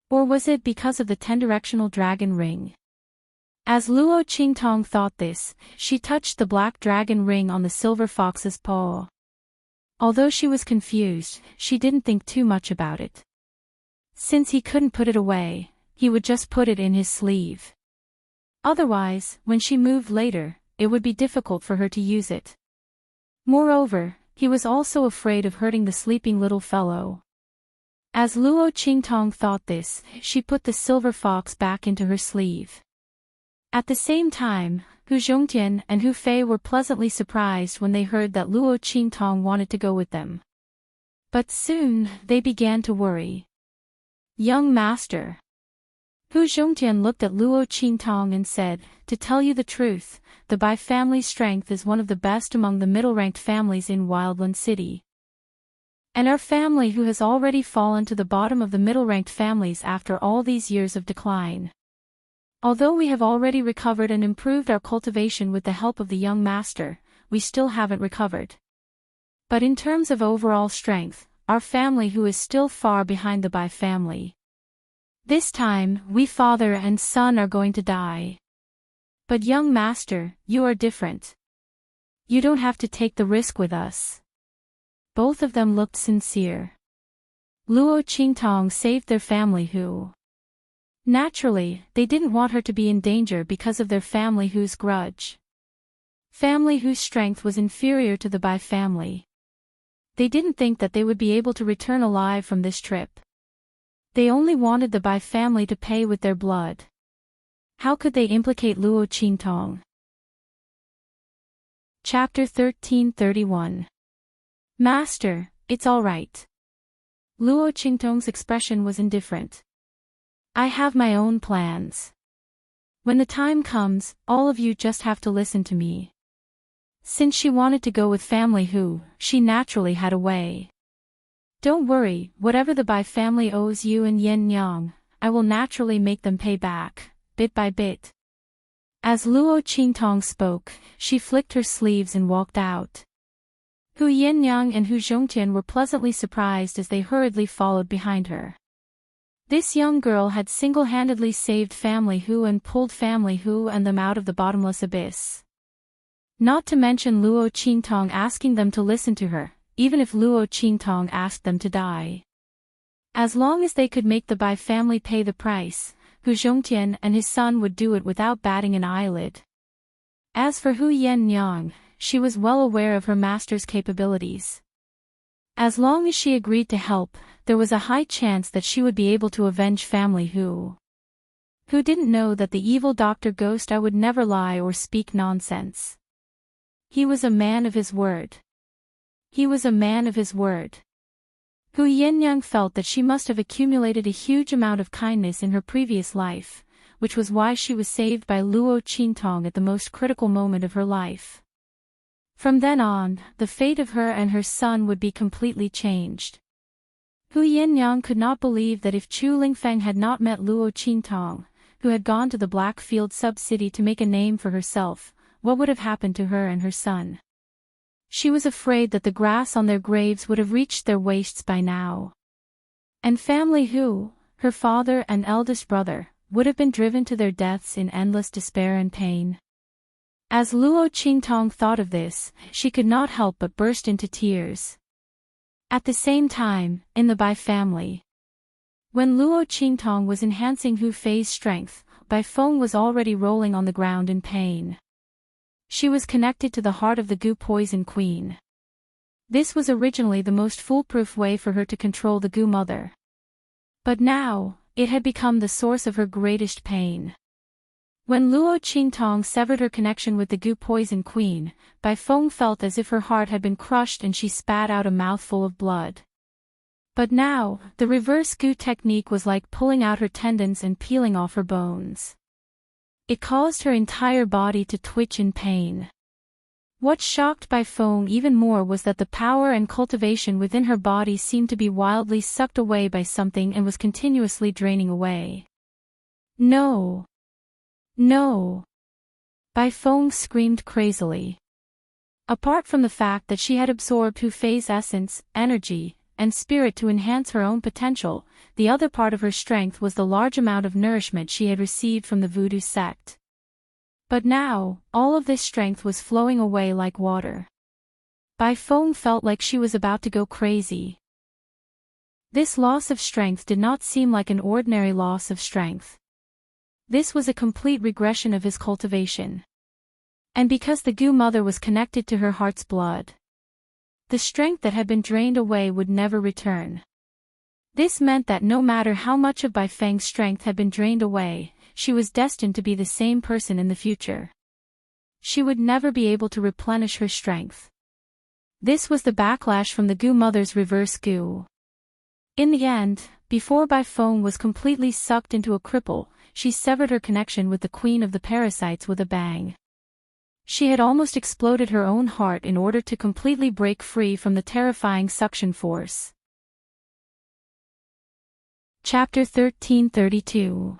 Or was it because of the 10-directional dragon ring? As Luo Qingtong thought this, she touched the black dragon ring on the silver fox's paw. Although she was confused, she didn't think too much about it. Since he couldn't put it away, he would just put it in his sleeve. Otherwise, when she moved later, it would be difficult for her to use it. Moreover, he was also afraid of hurting the sleeping little fellow. As Luo Qingtong thought this, she put the silver fox back into her sleeve. At the same time, Hu Zhongtian and Hu Fei were pleasantly surprised when they heard that Luo Qingtong wanted to go with them. But soon, they began to worry. Young master. Hu Zhongtian looked at Luo Qingtong and said, "To tell you the truth, the Bai family's strength is one of the best among the middle-ranked families in Wildland City. And our family who has already fallen to the bottom of the middle-ranked families after all these years of decline. Although we have already recovered and improved our cultivation with the help of the young master, we still haven't recovered. But in terms of overall strength, our family who is still far behind the Bai family. This time, we father and son are going to die. But young master, you are different. You don't have to take the risk with us." Both of them looked sincere. Luo Qingtong saved their family who. Naturally, they didn't want her to be in danger because of their family whose grudge. Family whose strength was inferior to the Bai family. They didn't think that they would be able to return alive from this trip. They only wanted the Bai family to pay with their blood. How could they implicate Luo Qingtong? Chapter 1331. Master, it's all right. Luo Qingtong's expression was indifferent. I have my own plans. When the time comes, all of you just have to listen to me. Since she wanted to go with family who, she naturally had a way. Don't worry, whatever the Bai family owes you and Yin Yang, I will naturally make them pay back, bit by bit. As Luo Qingtong spoke, she flicked her sleeves and walked out. Hu Yinyang and Hu Zhongtian were pleasantly surprised as they hurriedly followed behind her. This young girl had single-handedly saved family Hu and pulled family Hu and them out of the bottomless abyss. Not to mention Luo Qingtong asking them to listen to her, even if Luo Qingtong asked them to die. As long as they could make the Bai family pay the price, Hu Zhongtian and his son would do it without batting an eyelid. As for Hu Yinyang, she was well aware of her master's capabilities. As long as she agreed to help, there was a high chance that she would be able to avenge family Hu. Who didn't know that the evil Dr. Ghost I would never lie or speak nonsense. He was a man of his word. He was a man of his word. Hu Yinyang felt that she must have accumulated a huge amount of kindness in her previous life, which was why she was saved by Luo Qingtong at the most critical moment of her life. From then on, the fate of her and her son would be completely changed. Hu Yinyang could not believe that if Chu Lingfeng had not met Luo Qingtong, who had gone to the Blackfield sub-city to make a name for herself, what would have happened to her and her son? She was afraid that the grass on their graves would have reached their waists by now. And family Hu, her father and eldest brother, would have been driven to their deaths in endless despair and pain. As Luo Qingtong thought of this, she could not help but burst into tears. At the same time, in the Bai family. When Luo Qingtong was enhancing Hu Fei's strength, Bai Feng was already rolling on the ground in pain. She was connected to the heart of the Gu Poison Queen. This was originally the most foolproof way for her to control the Gu mother. But now, it had become the source of her greatest pain. When Luo Qingtong severed her connection with the Gu Poison Queen, Bai Feng felt as if her heart had been crushed and she spat out a mouthful of blood. But now, the reverse Gu technique was like pulling out her tendons and peeling off her bones. It caused her entire body to twitch in pain. What shocked Bai Feng even more was that the power and cultivation within her body seemed to be wildly sucked away by something and was continuously draining away. No! No! Bai Feng screamed crazily. Apart from the fact that she had absorbed Hu Fei's essence, energy, and spirit to enhance her own potential, the other part of her strength was the large amount of nourishment she had received from the voodoo sect. But now, all of this strength was flowing away like water. Bai Feng felt like she was about to go crazy. This loss of strength did not seem like an ordinary loss of strength. This was a complete regression of his cultivation. And because the Gu mother was connected to her heart's blood, the strength that had been drained away would never return. This meant that no matter how much of Bai Feng's strength had been drained away, she was destined to be the same person in the future. She would never be able to replenish her strength. This was the backlash from the Gu mother's reverse Gu. In the end, before Bai Feng was completely sucked into a cripple, she severed her connection with the queen of the parasites with a bang. She had almost exploded her own heart in order to completely break free from the terrifying suction force. Chapter 1332.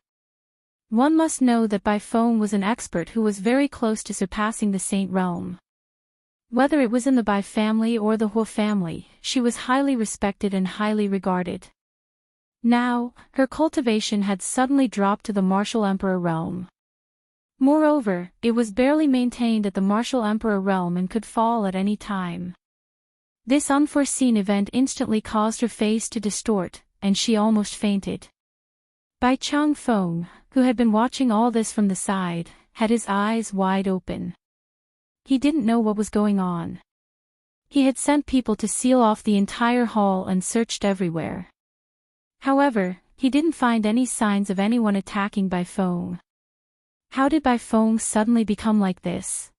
One must know that Bai Feng was an expert who was very close to surpassing the saint realm. Whether it was in the Bai family or the Huo family, she was highly respected and highly regarded. Now, her cultivation had suddenly dropped to the martial emperor realm. Moreover, it was barely maintained at the martial emperor realm and could fall at any time. This unforeseen event instantly caused her face to distort, and she almost fainted. Bai Changfeng, who had been watching all this from the side, had his eyes wide open. He didn't know what was going on. He had sent people to seal off the entire hall and searched everywhere. However, he didn't find any signs of anyone attacking Bai Feng. How did Bai Feng suddenly become like this?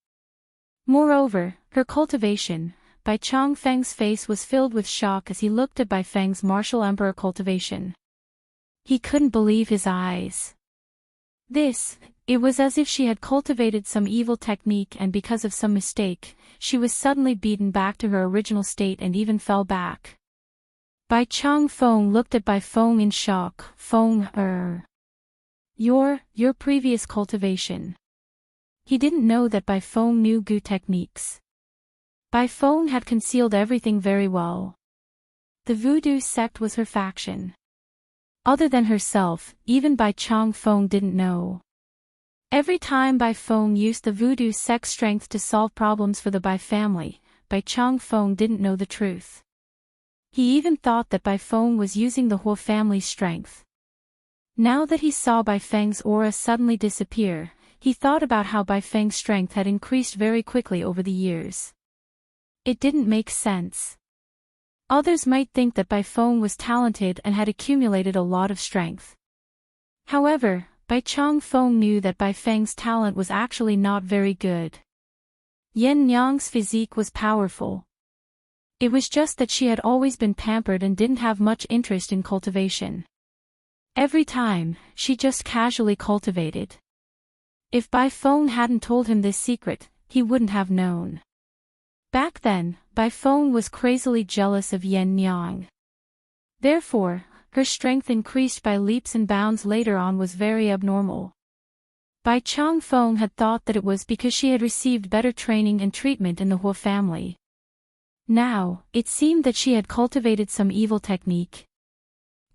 Moreover, her cultivation, Bai Changfeng's face was filled with shock as he looked at Bai Feng's martial emperor cultivation. He couldn't believe his eyes. It was as if she had cultivated some evil technique and because of some mistake, she was suddenly beaten back to her original state and even fell back. Bai Changfeng looked at Bai Feng in shock. Feng, Your previous cultivation. He didn't know that Bai Feng knew Gu techniques. Bai Feng had concealed everything very well. The voodoo sect was her faction. Other than herself, even Bai Changfeng didn't know. Every time Bai Feng used the voodoo sect strength to solve problems for the Bai family, Bai Changfeng didn't know the truth. He even thought that Bai Feng was using the Huo family's strength. Now that he saw Bai Feng's aura suddenly disappear, he thought about how Bai Feng's strength had increased very quickly over the years. It didn't make sense. Others might think that Bai Feng was talented and had accumulated a lot of strength. However, Bai Changfeng knew that Bai Feng's talent was actually not very good. Yin Nyang's physique was powerful. It was just that she had always been pampered and didn't have much interest in cultivation. Every time, she just casually cultivated. If Bai Feng hadn't told him this secret, he wouldn't have known. Back then, Bai Feng was crazily jealous of Yin Nyang. Therefore, her strength increased by leaps and bounds later on was very abnormal. Bai Changfeng had thought that it was because she had received better training and treatment in the Huo family. Now, it seemed that she had cultivated some evil technique.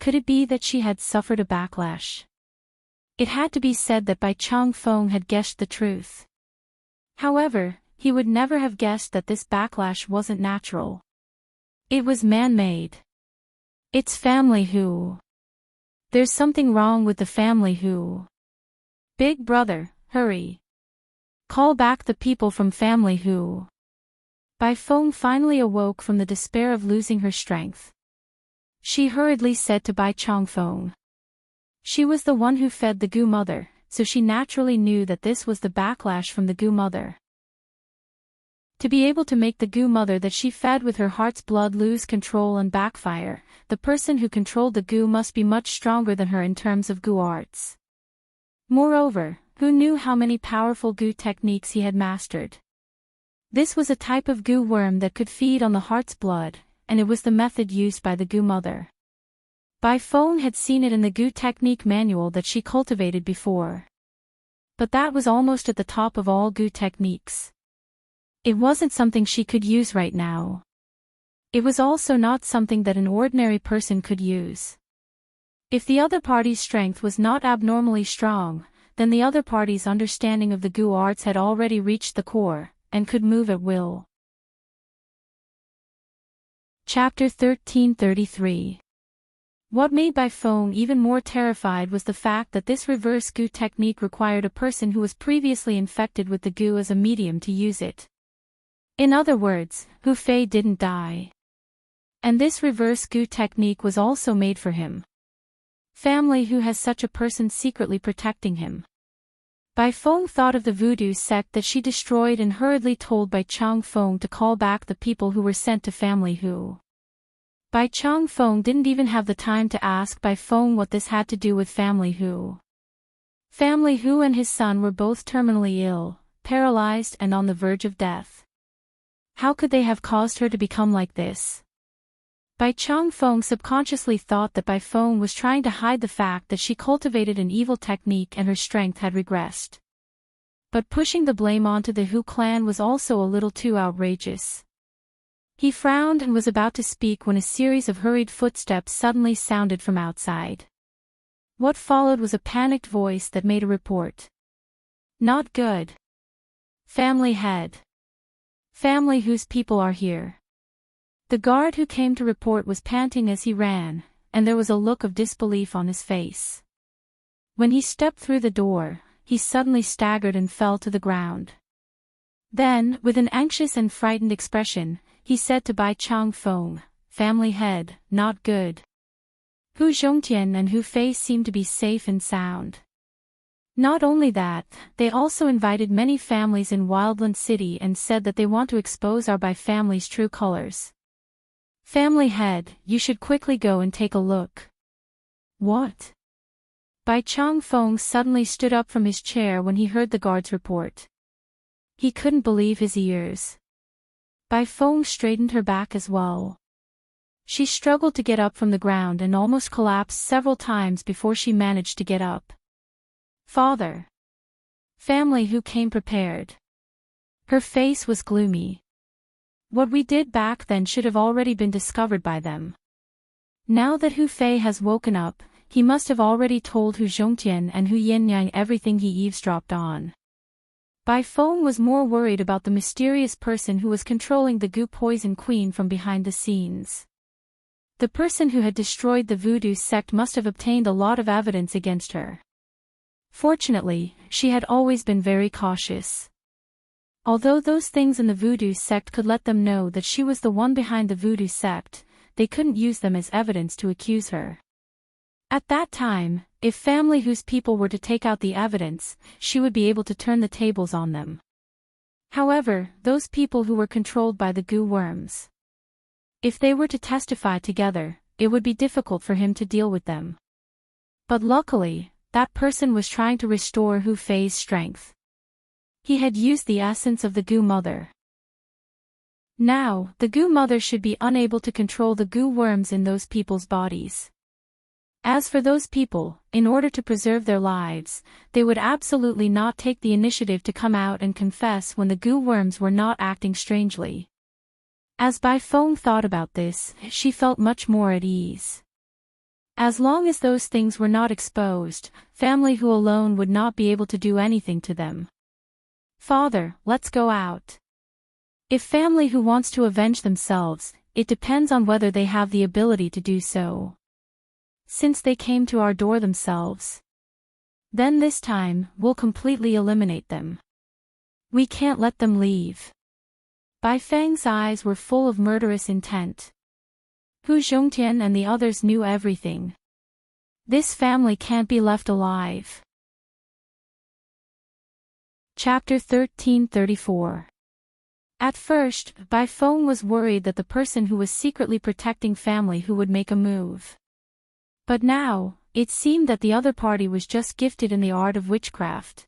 Could it be that she had suffered a backlash? It had to be said that Bai Changfeng had guessed the truth. However, he would never have guessed that this backlash wasn't natural. It was man-made. It's family Hu. There's something wrong with the family Hu. Big brother, hurry. Call back the people from family Hu. Bai Feng finally awoke from the despair of losing her strength. She hurriedly said to Bai Chongfeng. She was the one who fed the Gu mother, so she naturally knew that this was the backlash from the Gu mother. To be able to make the Gu mother that she fed with her heart's blood lose control and backfire, the person who controlled the Gu must be much stronger than her in terms of Gu arts. Moreover, who knew how many powerful Gu techniques he had mastered? This was a type of Gu worm that could feed on the heart's blood, and it was the method used by the Gu mother. Bai Feng had seen it in the Gu technique manual that she cultivated before. But that was almost at the top of all Gu techniques. It wasn't something she could use right now. It was also not something that an ordinary person could use. If the other party's strength was not abnormally strong, then the other party's understanding of the Gu arts had already reached the core, and could move at will. Chapter 1333. What made Bai Feng even more terrified was the fact that this reverse Gu technique required a person who was previously infected with the Gu as a medium to use it. In other words, Hu Fei didn't die. And this reverse Gu technique was also made for him. Family who has such a person secretly protecting him. Bai Feng thought of the voodoo sect that she destroyed and hurriedly told Bai Chongfeng to call back the people who were sent to Family Hu. Bai Chongfeng didn't even have the time to ask Bai Feng what this had to do with Family Hu. Family Hu and his son were both terminally ill, paralyzed and on the verge of death. How could they have caused her to become like this? Bai Chongfeng subconsciously thought that Bai Feng was trying to hide the fact that she cultivated an evil technique and her strength had regressed. But pushing the blame onto the Hu clan was also a little too outrageous. He frowned and was about to speak when a series of hurried footsteps suddenly sounded from outside. What followed was a panicked voice that made a report. Not good. Family head. Family whose people are here. The guard who came to report was panting as he ran, and there was a look of disbelief on his face. When he stepped through the door, he suddenly staggered and fell to the ground. Then, with an anxious and frightened expression, he said to Bai Chongfeng, "Family head, not good. Hu Zhongtian and Hu Fei seem to be safe and sound." Not only that, they also invited many families in Wildland City and said that they want to expose our Bai family's true colors. Family head, you should quickly go and take a look. What? Bai Chongfeng suddenly stood up from his chair when he heard the guard's report. He couldn't believe his ears. Bai Feng straightened her back as well. She struggled to get up from the ground and almost collapsed several times before she managed to get up. Father. Family who came prepared. Her face was gloomy. What we did back then should have already been discovered by them. Now that Hu Fei has woken up, he must have already told Hu Zhongtian and Hu Yinyang everything he eavesdropped on. Bai Feng was more worried about the mysterious person who was controlling the Gu Poison Queen from behind the scenes. The person who had destroyed the voodoo sect must have obtained a lot of evidence against her. Fortunately, she had always been very cautious. Although those things in the voodoo sect could let them know that she was the one behind the voodoo sect, they couldn't use them as evidence to accuse her. At that time, if Family whose people were to take out the evidence, she would be able to turn the tables on them. However, those people who were controlled by the Gu worms. If they were to testify together, it would be difficult for him to deal with them. But luckily, that person was trying to restore Hu Fei's strength. He had used the essence of the Gu mother. Now, the Gu mother should be unable to control the Gu worms in those people's bodies. As for those people, in order to preserve their lives, they would absolutely not take the initiative to come out and confess when the Gu worms were not acting strangely. As Bai Feng thought about this, she felt much more at ease. As long as those things were not exposed, Family Hu alone would not be able to do anything to them. Father, let's go out. If Family Hu wants to avenge themselves, it depends on whether they have the ability to do so. Since they came to our door themselves, then this time, we'll completely eliminate them. We can't let them leave. Bai Feng's eyes were full of murderous intent. Hu Zhongtian and the others knew everything. This family can't be left alive. Chapter 1334. At first, Bai Feng was worried that the person who was secretly protecting family who would make a move. But now, it seemed that the other party was just gifted in the art of witchcraft.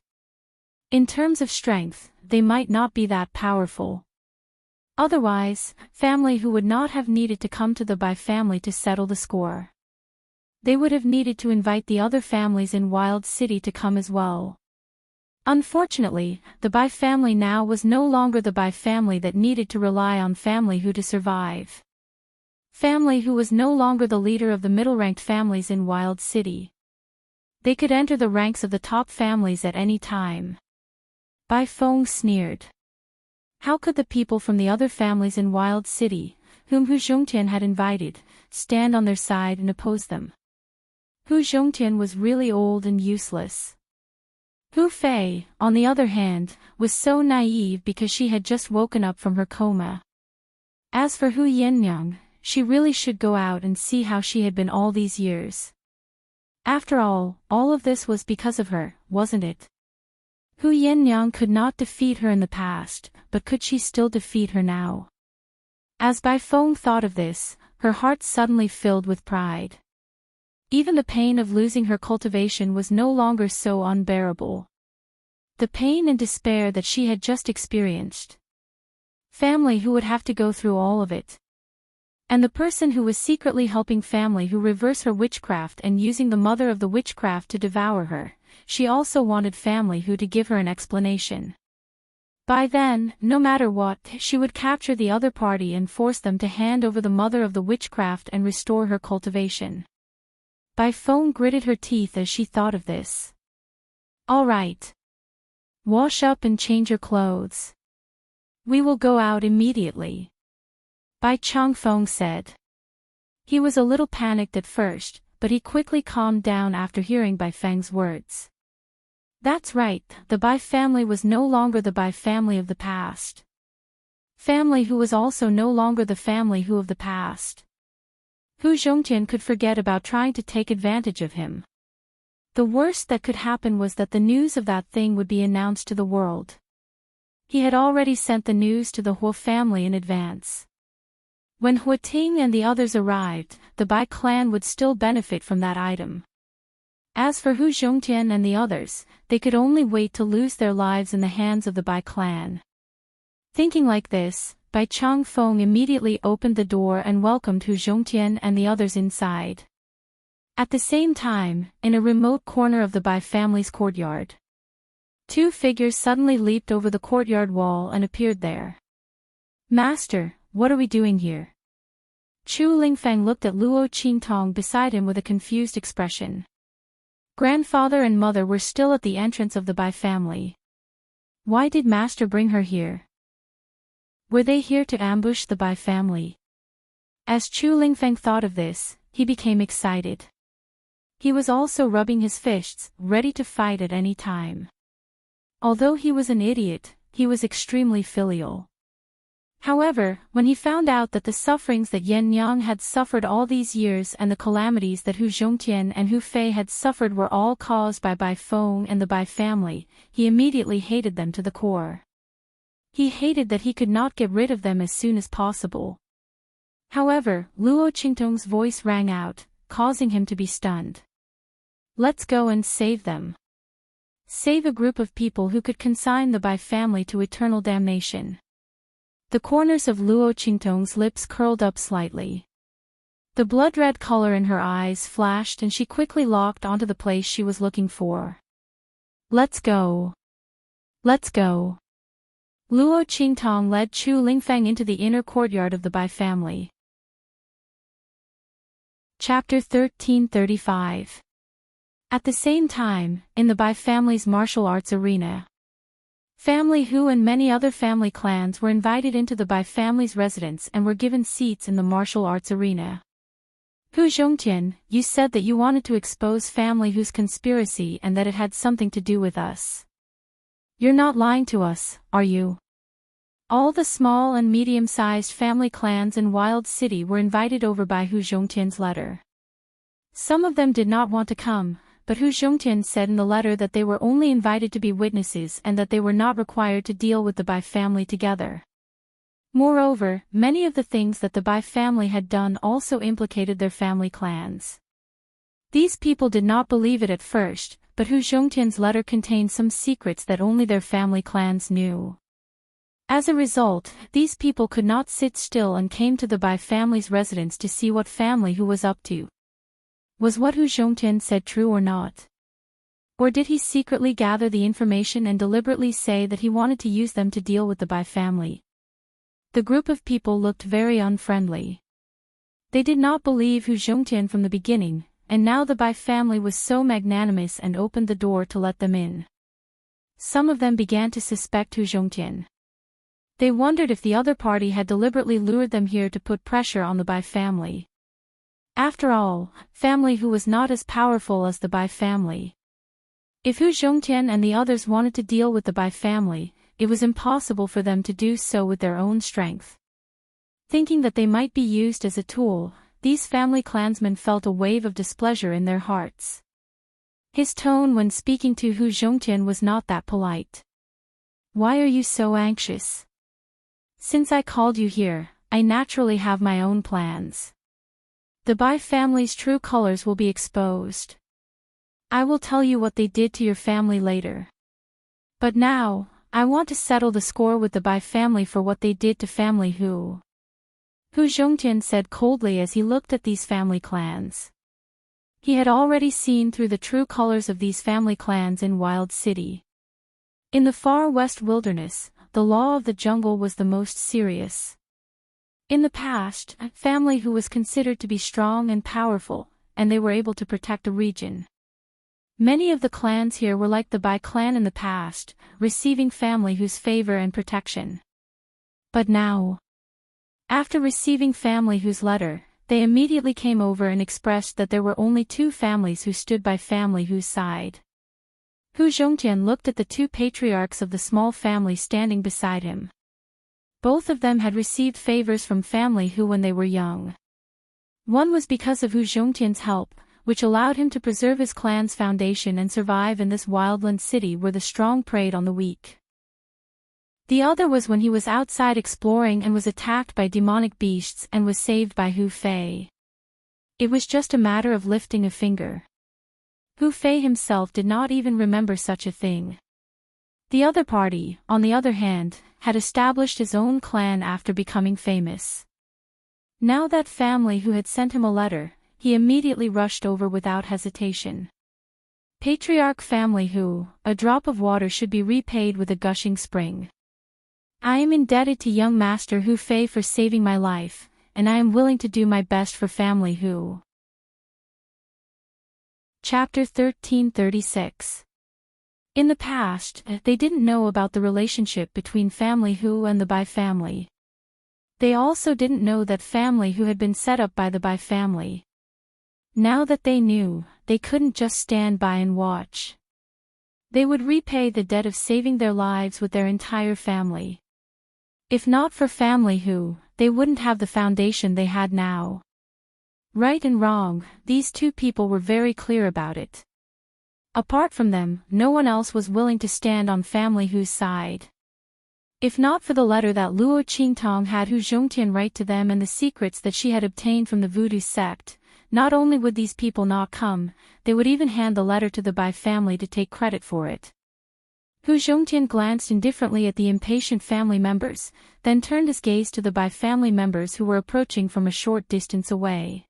In terms of strength, they might not be that powerful. Otherwise, family who would not have needed to come to the Bai family to settle the score. They would have needed to invite the other families in Wild City to come as well. Unfortunately, the Bai family now was no longer the Bai family that needed to rely on family who to survive. Family who was no longer the leader of the middle-ranked families in Wild City. They could enter the ranks of the top families at any time. Bai Feng sneered. How could the people from the other families in Wild City, whom Hu Zhongtian had invited, stand on their side and oppose them? Hu Zhongtian was really old and useless. Hu Fei, on the other hand, was so naive because she had just woken up from her coma. As for Hu Yannyang, she really should go out and see how she had been all these years. After all of this was because of her, wasn't it? Hu Yannyang could not defeat her in the past, but could she still defeat her now? As Bai Feng thought of this, her heart suddenly filled with pride. Even the pain of losing her cultivation was no longer so unbearable. The pain and despair that she had just experienced. Family who would have to go through all of it. And the person who was secretly helping family who reverse her witchcraft and using the mother of the witchcraft to devour her, she also wanted family who to give her an explanation. By then, no matter what, she would capture the other party and force them to hand over the mother of the witchcraft and restore her cultivation. Bai Feng gritted her teeth as she thought of this. All right. Wash up and change your clothes. We will go out immediately. Bai Changfeng said. He was a little panicked at first, but he quickly calmed down after hearing Bai Feng's words. That's right, the Bai family was no longer the Bai family of the past. Family who was also no longer the family who of the past. Hu Zhongtian could forget about trying to take advantage of him. The worst that could happen was that the news of that thing would be announced to the world. He had already sent the news to the Huo family in advance. When Huating and the others arrived, the Bai clan would still benefit from that item. As for Hu Zhongtian and the others, they could only wait to lose their lives in the hands of the Bai clan. Thinking like this, Bai Changfeng immediately opened the door and welcomed Hu Zhongtian and the others inside. At the same time, in a remote corner of the Bai family's courtyard, two figures suddenly leaped over the courtyard wall and appeared there. Master, what are we doing here? Chu Lingfeng looked at Luo Qingtong beside him with a confused expression. Grandfather and mother were still at the entrance of the Bai family. Why did Master bring her here? Were they here to ambush the Bai family? As Chu Lingfeng thought of this, he became excited. He was also rubbing his fists, ready to fight at any time. Although he was an idiot, he was extremely filial. However, when he found out that the sufferings that Yan Yang had suffered all these years and the calamities that Hu Zhongtian and Hu Fei had suffered were all caused by Bai Feng and the Bai family, he immediately hated them to the core. He hated that he could not get rid of them as soon as possible. However, Luo Qingtong's voice rang out, causing him to be stunned. Let's go and save them. Save a group of people who could consign the Bai family to eternal damnation. The corners of Luo Qingtong's lips curled up slightly. The blood-red color in her eyes flashed and she quickly locked onto the place she was looking for. Let's go. Let's go. Luo Qingtong led Chu Lingfeng into the inner courtyard of the Bai family. Chapter 1335. At the same time, in the Bai family's martial arts arena, Family Hu and many other family clans were invited into the Bai family's residence and were given seats in the martial arts arena. Hu Zhongtian, you said that you wanted to expose Family Hu's conspiracy and that it had something to do with us. You're not lying to us, are you? All the small and medium-sized family clans in Wild City were invited over by Hu Zhongtian's letter. Some of them did not want to come, but Hu Zhongtian said in the letter that they were only invited to be witnesses and that they were not required to deal with the Bai family together. Moreover, many of the things that the Bai family had done also implicated their family clans. These people did not believe it at first, but Hu Zhongtian's letter contained some secrets that only their family clans knew. As a result, these people could not sit still and came to the Bai family's residence to see what family Hu was up to. Was what Hu Zhongtian said true or not? Or did he secretly gather the information and deliberately say that he wanted to use them to deal with the Bai family? The group of people looked very unfriendly. They did not believe Hu Zhongtian from the beginning, and now the Bai family was so magnanimous and opened the door to let them in. Some of them began to suspect Hu Zhongtian. They wondered if the other party had deliberately lured them here to put pressure on the Bai family. After all, family Hu was not as powerful as the Bai family. If Hu Zhongtian and the others wanted to deal with the Bai family, it was impossible for them to do so with their own strength. Thinking that they might be used as a tool, these family clansmen felt a wave of displeasure in their hearts. His tone when speaking to Hu Zhongtian was not that polite. "Why are you so anxious? Since I called you here, I naturally have my own plans. The Bai family's true colors will be exposed. I will tell you what they did to your family later. But now, I want to settle the score with the Bai family for what they did to family Hu." Hu Zhongtian said coldly as he looked at these family clans. He had already seen through the true colors of these family clans in Wild City. In the far west wilderness, the law of the jungle was the most serious. In the past, a family Hu was considered to be strong and powerful, and they were able to protect a region. Many of the clans here were like the Bai clan in the past, receiving family Hu's favor and protection. But now, after receiving family Hu's letter, they immediately came over and expressed that there were only two families who stood by family Hu's side. Hu Zhongtian looked at the two patriarchs of the small family standing beside him. Both of them had received favors from family Hu when they were young. One was because of Hu Zhongtian's help, which allowed him to preserve his clan's foundation and survive in this wildland city where the strong preyed on the weak. The other was when he was outside exploring and was attacked by demonic beasts and was saved by Hu Fei. It was just a matter of lifting a finger. Hu Fei himself did not even remember such a thing. The other party, on the other hand, had established his own clan after becoming famous. Now that family Hu had sent him a letter, he immediately rushed over without hesitation. Patriarch family Hu, a drop of water should be repaid with a gushing spring. I am indebted to young master Hu Fei for saving my life, and I am willing to do my best for family Hu. Chapter 1336. In the past, they didn't know about the relationship between family Hu and the Bai family. They also didn't know that family Hu had been set up by the Bai family. Now that they knew, they couldn't just stand by and watch. They would repay the debt of saving their lives with their entire family. If not for family Hu, they wouldn't have the foundation they had now. Right and wrong, these two people were very clear about it. Apart from them, no one else was willing to stand on family Hu's side. If not for the letter that Luo Qingtong had Hu Zhongtian write to them and the secrets that she had obtained from the voodoo sect, not only would these people not come, they would even hand the letter to the Bai family to take credit for it. Hu Zhongtian glanced indifferently at the impatient family members, then turned his gaze to the Bai family members who were approaching from a short distance away.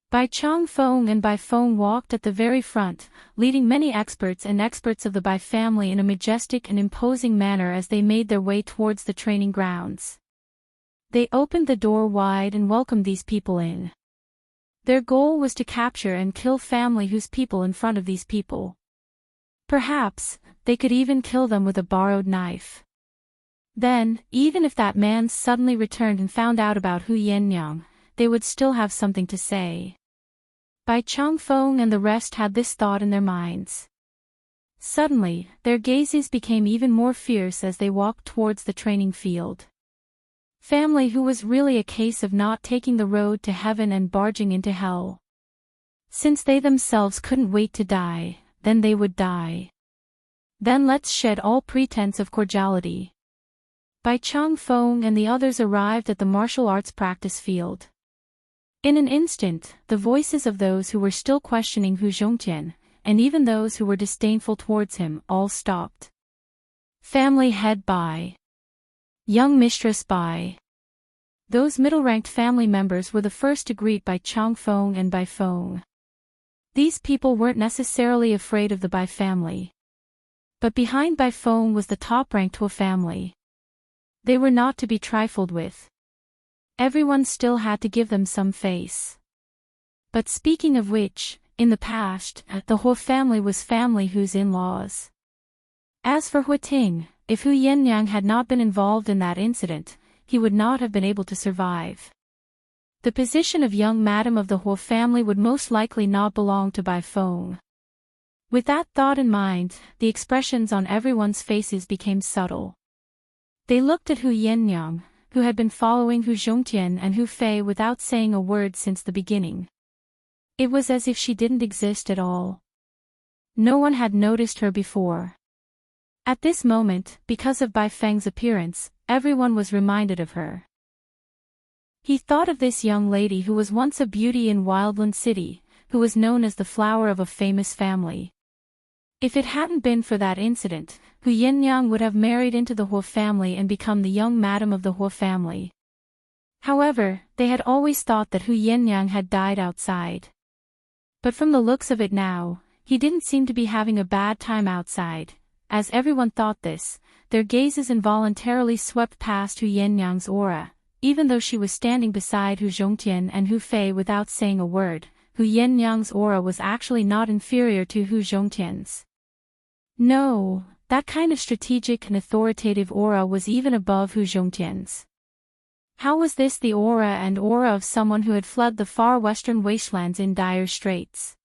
Bai Changfeng and Bai Feng walked at the very front, leading many experts of the Bai family in a majestic and imposing manner as they made their way towards the training grounds. They opened the door wide and welcomed these people in. Their goal was to capture and kill family Hu's people in front of these people. Perhaps, they could even kill them with a borrowed knife. Then, even if that man suddenly returned and found out about Hu Yannyang, they would still have something to say. Bai Changfeng and the rest had this thought in their minds. Suddenly, their gazes became even more fierce as they walked towards the training field. Family who was really a case of not taking the road to heaven and barging into hell. Since they themselves couldn't wait to die, then they would die. Then let's shed all pretense of cordiality. Bai Chang Feng and the others arrived at the martial arts practice field. In an instant, the voices of those who were still questioning Hu Zhongtian, and even those who were disdainful towards him, all stopped. Family head Bai. Young mistress Bai. Those middle-ranked family members were the first to greet Bai Chang Feng and Bai Feng. These people weren't necessarily afraid of the Bai family. But behind Bai Feng was the top-ranked Hua family. They were not to be trifled with. Everyone still had to give them some face. But speaking of which, in the past, the Hua family was family whose in-laws. As for Hua Ting, if Hu Yennyang had not been involved in that incident, he would not have been able to survive. The position of young madam of the Hua family would most likely not belong to Bai Feng. With that thought in mind, the expressions on everyone's faces became subtle. They looked at Hu Yennyang, who had been following Hu Zhongtian and Hu Fei without saying a word since the beginning. It was as if she didn't exist at all. No one had noticed her before. At this moment, because of Bai Feng's appearance, everyone was reminded of her. He thought of this young lady who was once a beauty in Wildland City, who was known as the flower of a famous family. If it hadn't been for that incident, Hu Yennyang would have married into the Hua family and become the young madam of the Hua family. However, they had always thought that Hu Yennyang had died outside. But from the looks of it now, he didn't seem to be having a bad time outside. As everyone thought this, their gazes involuntarily swept past Hu Yennyang's aura. Even though she was standing beside Hu Zhongtian and Hu Fei without saying a word, Hu Yennyang's aura was actually not inferior to Hu Zhongtian's. No, that kind of strategic and authoritative aura was even above Hu Zhongtian's. How was this the aura of someone who had fled the far western wastelands in dire straits?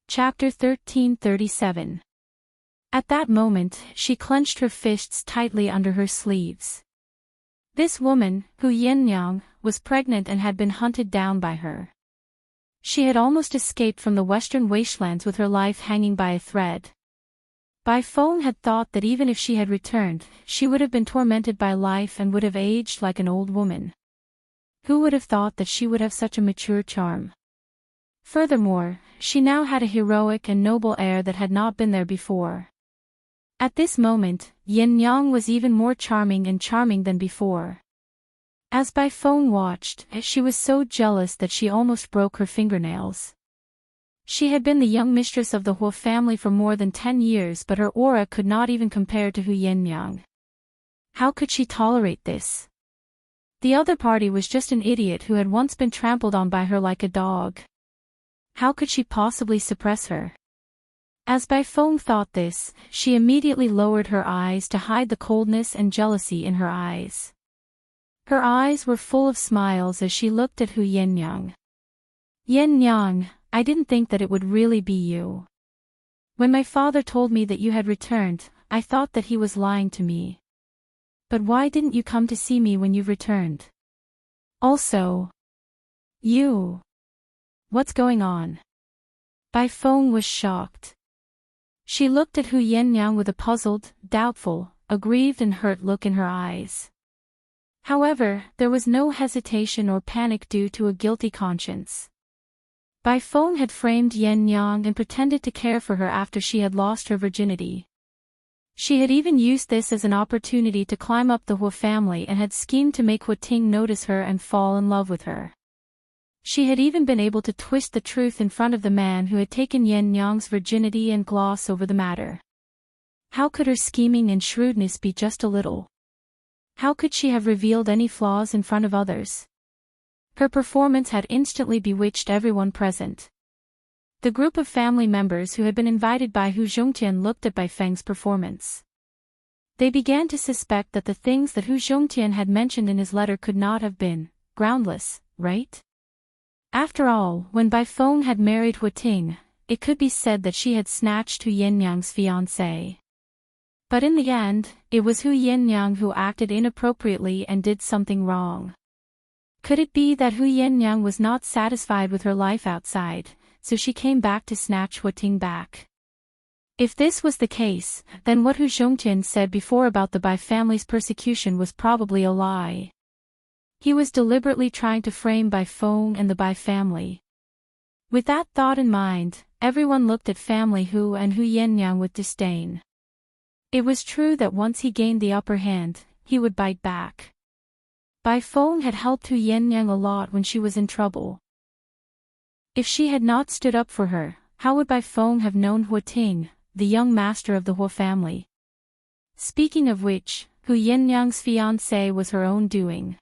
Chapter 1337. At that moment, she clenched her fists tightly under her sleeves. This woman, Hu Yennyang, was pregnant and had been hunted down by her. She had almost escaped from the western wastelands with her life hanging by a thread. Bai Feng had thought that even if she had returned, she would have been tormented by life and would have aged like an old woman. Who would have thought that she would have such a mature charm? Furthermore, she now had a heroic and noble air that had not been there before. At this moment, Yennyang was even more charming than before. As Bai Feng watched, she was so jealous that she almost broke her fingernails. She had been the young mistress of the Hua family for more than 10 years, but her aura could not even compare to Hu Yennyang. How could she tolerate this? The other party was just an idiot who had once been trampled on by her like a dog. How could she possibly suppress her? As Bai Feng thought this, she immediately lowered her eyes to hide the coldness and jealousy in her eyes. Her eyes were full of smiles as she looked at Hu Yennyang. Yennyang, I didn't think that it would really be you. When my father told me that you had returned, I thought that he was lying to me. But why didn't you come to see me when you've returned? Also, you. What's going on? Bai Feng was shocked. She looked at Hu Yennyang with a puzzled, doubtful, aggrieved and hurt look in her eyes. However, there was no hesitation or panic due to a guilty conscience. Bai Feng had framed Yennyang and pretended to care for her after she had lost her virginity. She had even used this as an opportunity to climb up the Hua family and had schemed to make Hua Ting notice her and fall in love with her. She had even been able to twist the truth in front of the man who had taken Yennyang's virginity and gloss over the matter. How could her scheming and shrewdness be just a little? How could she have revealed any flaws in front of others? Her performance had instantly bewitched everyone present. The group of family members who had been invited by Hu Zhongtian looked at Bai Feng's performance. They began to suspect that the things that Hu Zhongtian had mentioned in his letter could not have been groundless, right? After all, when Bai Feng had married Hua Ting, it could be said that she had snatched Hu Yinyang's fiancé. But in the end, it was Hu Yinyang who acted inappropriately and did something wrong. Could it be that Hu Yinyang was not satisfied with her life outside, so she came back to snatch Huating back? If this was the case, then what Hu Zhongtian said before about the Bai family's persecution was probably a lie. He was deliberately trying to frame Bai Feng and the Bai family. With that thought in mind, everyone looked at family Hu and Hu Yinyang with disdain. It was true that once he gained the upper hand, he would bite back. Bai Feng had helped Hu Yinyang a lot when she was in trouble. If she had not stood up for her, how would Bai Feng have known Huating, the young master of the Hua family? Speaking of which, Hu Yinyang's fiancé was her own doing.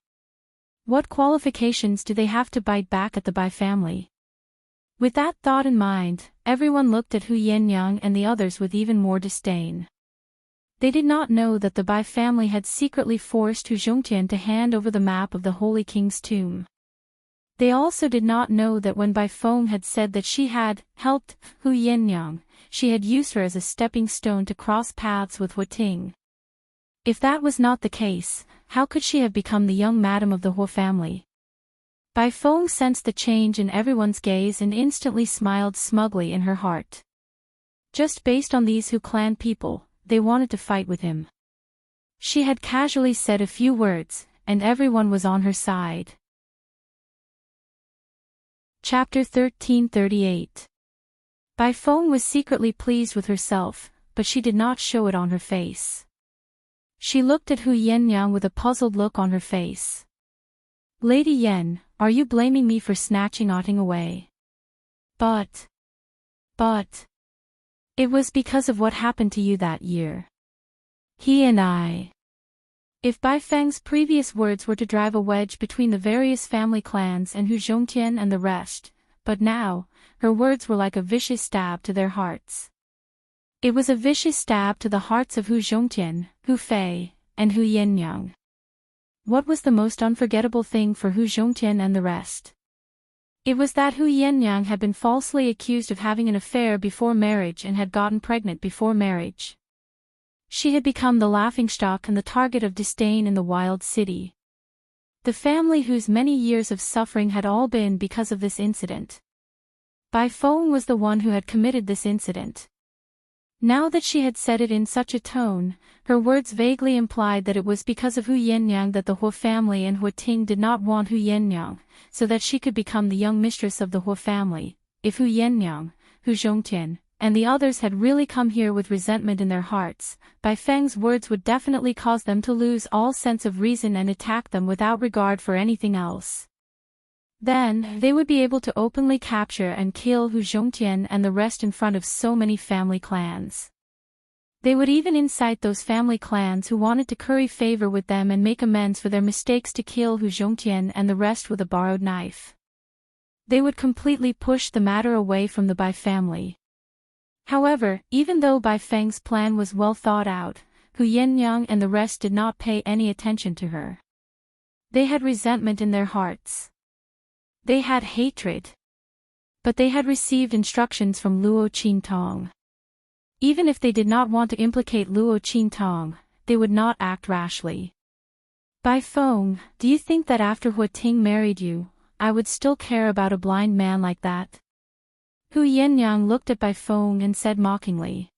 What qualifications do they have to bite back at the Bai family? With that thought in mind, everyone looked at Hu Yinyang and the others with even more disdain. They did not know that the Bai family had secretly forced Hu Zhongtian to hand over the map of the Holy King's tomb. They also did not know that when Bai Feng had said that she had helped Hu Yinyang, she had used her as a stepping stone to cross paths with Huating. If that was not the case, how could she have become the young madam of the Hua family? Bai Feng sensed the change in everyone's gaze and instantly smiled smugly in her heart. Just based on these Hu clan people, they wanted to fight with him. She had casually said a few words, and everyone was on her side. Chapter 1338. Bai Feng was secretly pleased with herself, but she did not show it on her face. She looked at Hu Yinyang with a puzzled look on her face. Lady Yen, are you blaming me for snatching Huating away? But. It was because of what happened to you that year. He and I. If Bai Feng's previous words were to drive a wedge between the various family clans and Hu Zhongtian and the rest, but now, her words were like a vicious stab to their hearts. It was a vicious stab to the hearts of Hu Zhongtian, Hu Fei, and Hu Yinyang. What was the most unforgettable thing for Hu Zhongtian and the rest? It was that Hu Yinyang had been falsely accused of having an affair before marriage and had gotten pregnant before marriage. She had become the laughingstock and the target of disdain in the wild city. The family whose many years of suffering had all been because of this incident. Bai Feng was the one who had committed this incident. Now that she had said it in such a tone, her words vaguely implied that it was because of Hu Yinyang that the Hua family and Huating did not want Hu Yinyang, so that she could become the young mistress of the Hua family. If Hu Yinyang, Hu Zhongtian, and the others had really come here with resentment in their hearts, Bai Feng's words would definitely cause them to lose all sense of reason and attack them without regard for anything else. Then, they would be able to openly capture and kill Hu Zhongtian and the rest in front of so many family clans. They would even incite those family clans who wanted to curry favor with them and make amends for their mistakes to kill Hu Zhongtian and the rest with a borrowed knife. They would completely push the matter away from the Bai family. However, even though Bai Feng's plan was well thought out, Hu Yinyang and the rest did not pay any attention to her. They had resentment in their hearts. They had hatred. But they had received instructions from Luo Qintong. Even if they did not want to implicate Luo Qintong, they would not act rashly. Bai Feng, do you think that after Huating married you, I would still care about a blind man like that? Hu Yinyang looked at Bai Feng and said mockingly.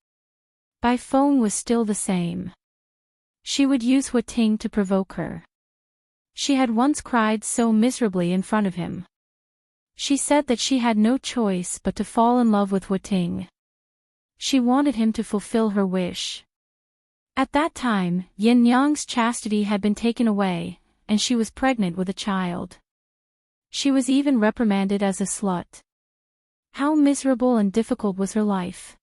Bai Feng was still the same. She would use Huating to provoke her. She had once cried so miserably in front of him. She said that she had no choice but to fall in love with Huating. She wanted him to fulfill her wish. At that time, Yin Yang's chastity had been taken away, and she was pregnant with a child. She was even reprimanded as a slut. How miserable and difficult was her life.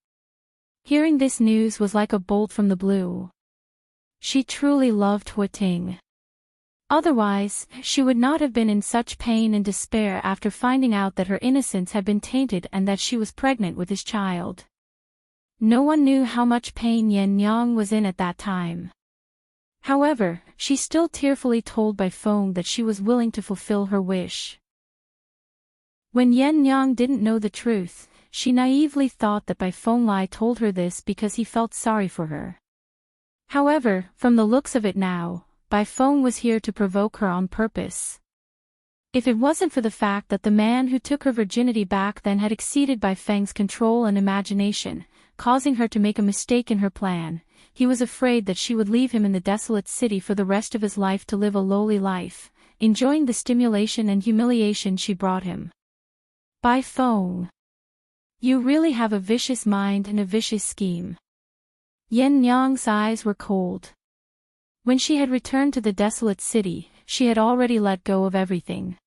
Hearing this news was like a bolt from the blue. She truly loved Huating. Otherwise, she would not have been in such pain and despair after finding out that her innocence had been tainted and that she was pregnant with his child. No one knew how much pain Yin Yang was in at that time. However, she still tearfully told Bai Feng that she was willing to fulfill her wish. When Yin Yang didn't know the truth, she naively thought that Bai Fenglai told her this because he felt sorry for her. However, from the looks of it now, Bai Feng was here to provoke her on purpose. If it wasn't for the fact that the man who took her virginity back then had exceeded Bai Feng's control and imagination, causing her to make a mistake in her plan, he was afraid that she would leave him in the desolate city for the rest of his life to live a lowly life, enjoying the stimulation and humiliation she brought him. Bai Feng, you really have a vicious mind and a vicious scheme. Yen Nyang's eyes were cold. When she had returned to the desolate city, she had already let go of everything.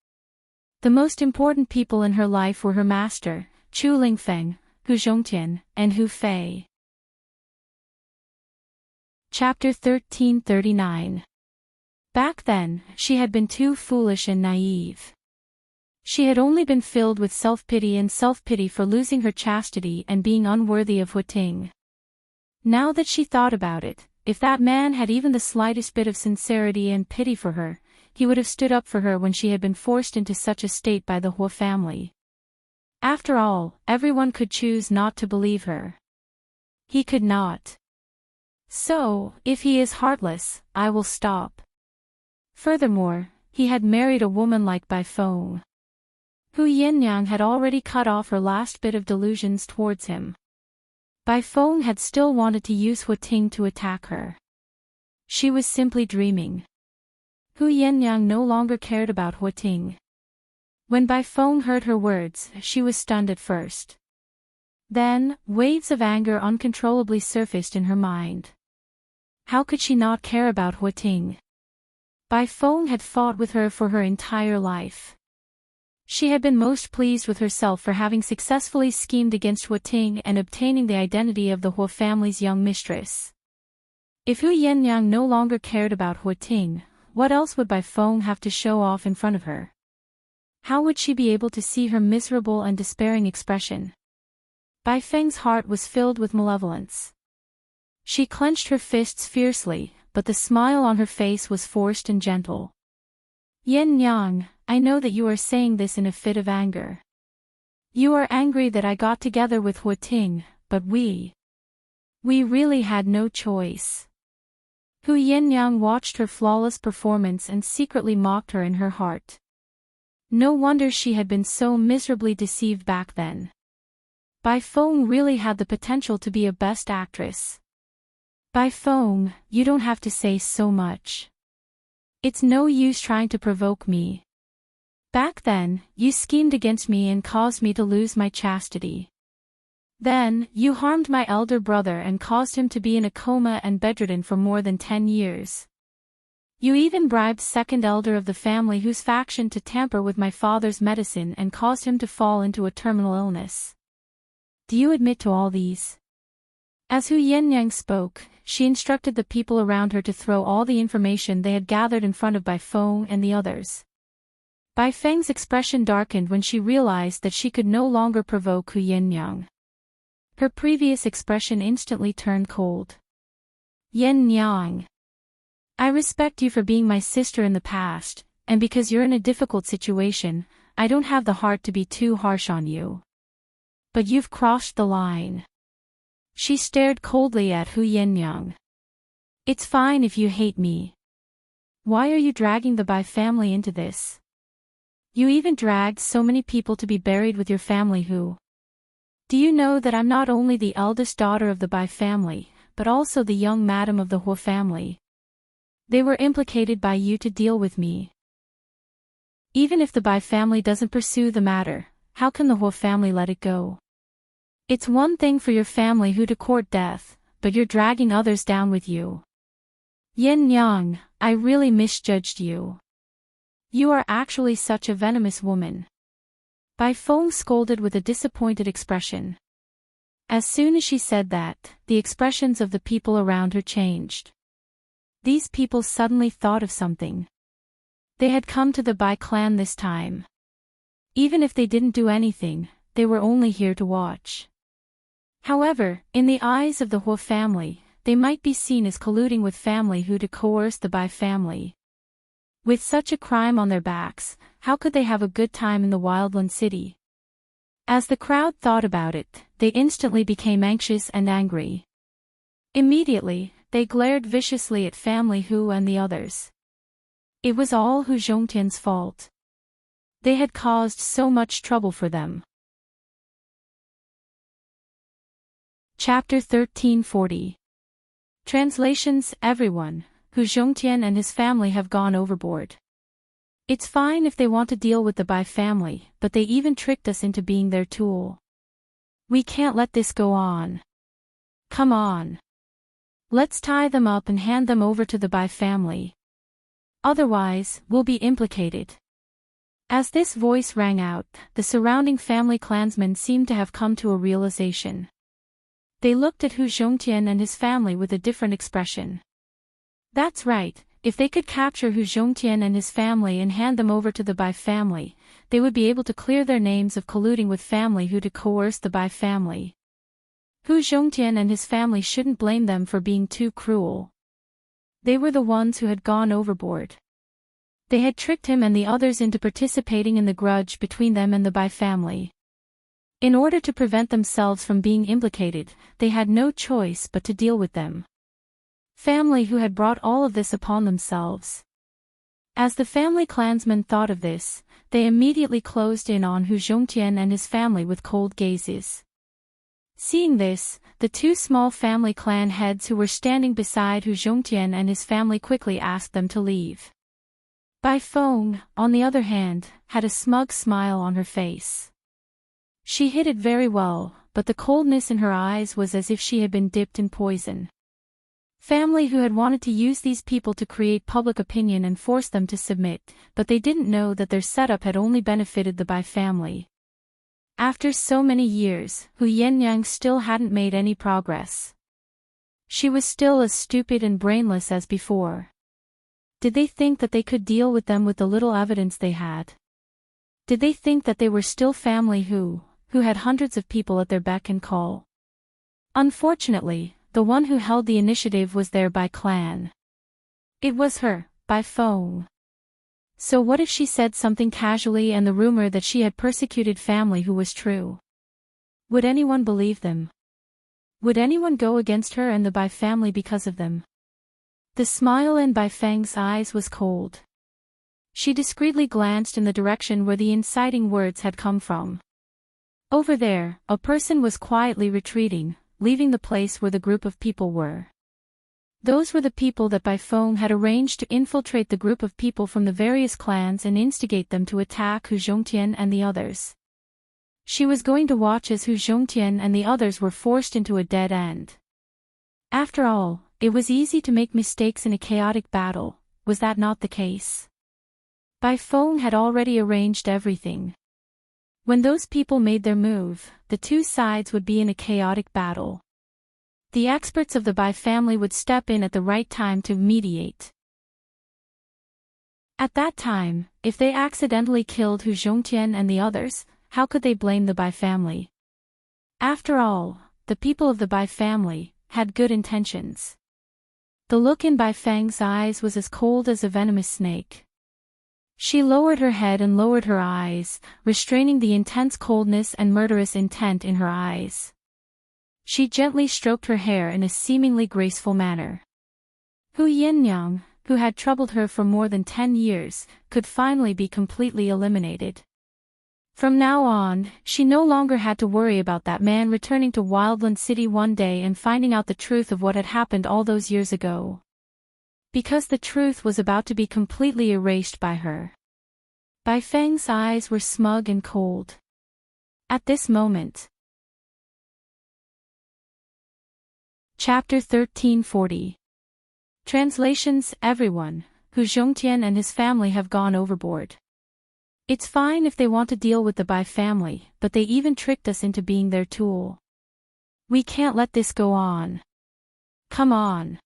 The most important people in her life were her master, Chu Lingfeng, Hu Zhongtian, and Hu Fei. Chapter 1339. Back then, she had been too foolish and naive. She had only been filled with self-pity and self-pity for losing her chastity and being unworthy of Huiting. Now that she thought about it, if that man had even the slightest bit of sincerity and pity for her, he would have stood up for her when she had been forced into such a state by the Hua family. After all, everyone could choose not to believe her. He could not. So, if he is heartless, I will stop. Furthermore, he had married a woman like Bai Feng. Hu Yinyang had already cut off her last bit of delusions towards him. Bai Feng had still wanted to use Huiting to attack her. She was simply dreaming. Hu Yinyang no longer cared about Huiting. When Bai Feng heard her words, she was stunned at first. Then, waves of anger uncontrollably surfaced in her mind. How could she not care about Huiting? Bai Feng had fought with her for her entire life. She had been most pleased with herself for having successfully schemed against Huiting and obtaining the identity of the Hua family's young mistress. If Hu Yinyang no longer cared about Huiting, what else would Bai Feng have to show off in front of her? How would she be able to see her miserable and despairing expression? Bai Feng's heart was filled with malevolence. She clenched her fists fiercely, but the smile on her face was forced and gentle. Yin Yang, I know that you are saying this in a fit of anger. You are angry that I got together with Huiting, but we really had no choice. Hu Yinyang watched her flawless performance and secretly mocked her in her heart. No wonder she had been so miserably deceived back then. Bai Feng really had the potential to be a best actress. Bai Feng, you don't have to say so much. It's no use trying to provoke me. Back then, you schemed against me and caused me to lose my chastity. Then, you harmed my elder brother and caused him to be in a coma and bedridden for more than 10 years. You even bribed second elder of the family whose faction to tamper with my father's medicine and caused him to fall into a terminal illness. Do you admit to all these? As Hu Yinyang spoke, she instructed the people around her to throw all the information they had gathered in front of Bai Feng and the others. Bai Feng's expression darkened when she realized that she could no longer provoke Hu Yinyang. Her previous expression instantly turned cold. Yin Yang. I respect you for being my sister in the past, and because you're in a difficult situation, I don't have the heart to be too harsh on you. But you've crossed the line. She stared coldly at Hu Yinyang. It's fine if you hate me. Why are you dragging the Bai family into this? You even dragged so many people to be buried with your family who. Do you know that I'm not only the eldest daughter of the Bai family, but also the young madam of the Hua family? They were implicated by you to deal with me. Even if the Bai family doesn't pursue the matter, how can the Hua family let it go? It's one thing for your family who to court death, but you're dragging others down with you. Yin Yang, I really misjudged you. You are actually such a venomous woman. Bai Feng scolded with a disappointed expression. As soon as she said that, the expressions of the people around her changed. These people suddenly thought of something. They had come to the Bai clan this time. Even if they didn't do anything, they were only here to watch. However, in the eyes of the Hua family, they might be seen as colluding with family who to coerce the Bai family. With such a crime on their backs, how could they have a good time in the wildland city? As the crowd thought about it, they instantly became anxious and angry. Immediately, they glared viciously at Family Hu and the others. It was all Hu Zhongtian's fault. They had caused so much trouble for them. Chapter 1340. Translations. Everyone, Hu Zhongtian and his family have gone overboard. It's fine if they want to deal with the Bai family, but they even tricked us into being their tool. We can't let this go on. Come on. Let's tie them up and hand them over to the Bai family. Otherwise, we'll be implicated. As this voice rang out, the surrounding family clansmen seemed to have come to a realization. They looked at Hu Zhongtian and his family with a different expression. That's right, if they could capture Hu Zhongtian and his family and hand them over to the Bai family, they would be able to clear their names of colluding with Family Hu to coerce the Bai family. Hu Zhongtian and his family shouldn't blame them for being too cruel. They were the ones who had gone overboard. They had tricked him and the others into participating in the grudge between them and the Bai family. In order to prevent themselves from being implicated, they had no choice but to deal with them. Family Hu had brought all of this upon themselves. As the family clansmen thought of this, they immediately closed in on Hu Zhongtian and his family with cold gazes. Seeing this, the two small family clan heads who were standing beside Hu Zhongtian and his family quickly asked them to leave. Bai Feng, on the other hand, had a smug smile on her face. She hid it very well, but the coldness in her eyes was as if she had been dipped in poison. Family Hu had wanted to use these people to create public opinion and force them to submit, but they didn't know that their setup had only benefited the Bai family. After so many years, Hu Yenyang still hadn't made any progress. She was still as stupid and brainless as before. Did they think that they could deal with them with the little evidence they had? Did they think that they were still Family Hu had hundreds of people at their beck and call? Unfortunately, the one who held the initiative was their Bai clan. It was her, Bai Feng. So what if she said something casually and the rumor that she had persecuted Family Hu was true? Would anyone believe them? Would anyone go against her and the Bai family because of them? The smile in Bai Feng's eyes was cold. She discreetly glanced in the direction where the inciting words had come from. Over there, a person was quietly retreating, leaving the place where the group of people were. Those were the people that Bai Feng had arranged to infiltrate the group of people from the various clans and instigate them to attack Hu Zhongtian and the others. She was going to watch as Hu Zhongtian and the others were forced into a dead end. After all, it was easy to make mistakes in a chaotic battle, was that not the case? Bai Feng had already arranged everything. When those people made their move, the two sides would be in a chaotic battle. The experts of the Bai family would step in at the right time to mediate. At that time, if they accidentally killed Hu Zhongtian and the others, how could they blame the Bai family? After all, the people of the Bai family had good intentions. The look in Bai Feng's eyes was as cold as a venomous snake. She lowered her head and lowered her eyes, restraining the intense coldness and murderous intent in her eyes. She gently stroked her hair in a seemingly graceful manner. Hu Yinyang, who had troubled her for more than 10 years, could finally be completely eliminated. From now on, she no longer had to worry about that man returning to Wildland City one day and finding out the truth of what had happened all those years ago. Because the truth was about to be completely erased by her. Bai Feng's eyes were smug and cold. At this moment. Chapter 1340. Translations. Everyone, Hu Zhongtian and his family have gone overboard. It's fine if they want to deal with the Bai family, but they even tricked us into being their tool. We can't let this go on. Come on.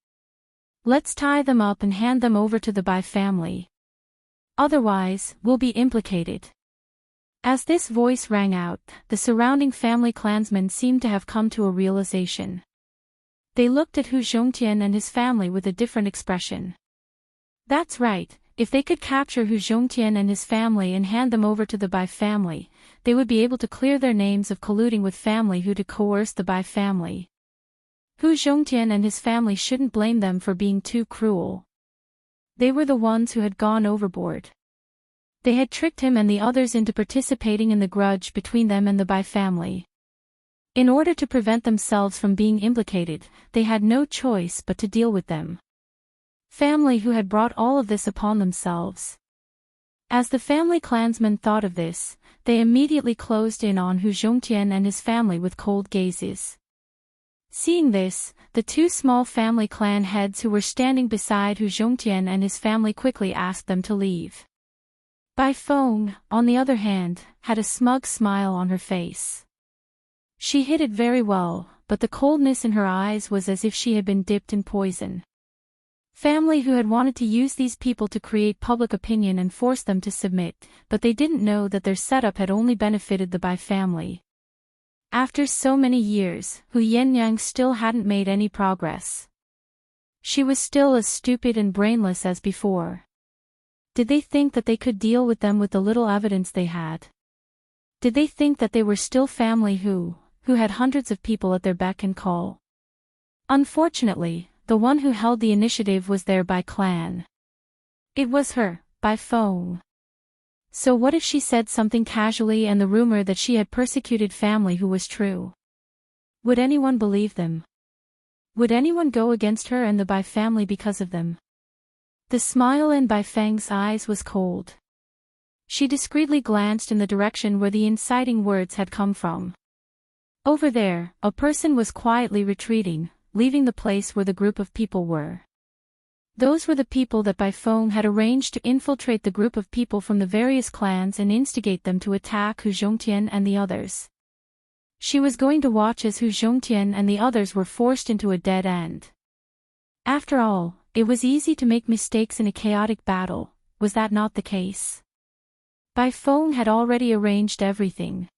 Let's tie them up and hand them over to the Bai family. Otherwise, we'll be implicated. As this voice rang out, the surrounding family clansmen seemed to have come to a realization. They looked at Hu Zhongtian and his family with a different expression. That's right, if they could capture Hu Zhongtian and his family and hand them over to the Bai family, they would be able to clear their names of colluding with family who to coerce the Bai family. Hu Zhongtian and his family shouldn't blame them for being too cruel. They were the ones who had gone overboard. They had tricked him and the others into participating in the grudge between them and the Bai family. In order to prevent themselves from being implicated, they had no choice but to deal with them. Family who had brought all of this upon themselves. As the family clansmen thought of this, they immediately closed in on Hu Zhongtian and his family with cold gazes. Seeing this, the two small family clan heads who were standing beside Hu Zhongtian and his family quickly asked them to leave. Bai Feng, on the other hand, had a smug smile on her face. She hid it very well, but the coldness in her eyes was as if she had been dipped in poison. Family who had wanted to use these people to create public opinion and force them to submit, but they didn't know that their setup had only benefited the Bai family. After so many years, Hu Yenyang still hadn't made any progress. She was still as stupid and brainless as before. Did they think that they could deal with them with the little evidence they had? Did they think that they were still family who had hundreds of people at their beck and call? Unfortunately, the one who held the initiative was their Bai clan. It was her, Bai Feng. So what if she said something casually and the rumor that she had persecuted family who was true? Would anyone believe them? Would anyone go against her and the Bai family because of them? The smile in Bai Feng's eyes was cold. She discreetly glanced in the direction where the inciting words had come from. Over there, a person was quietly retreating, leaving the place where the group of people were. Those were the people that Bai Feng had arranged to infiltrate the group of people from the various clans and instigate them to attack Hu Zhongtian and the others. She was going to watch as Hu Zhongtian and the others were forced into a dead end. After all, it was easy to make mistakes in a chaotic battle, was that not the case? Bai Feng had already arranged everything.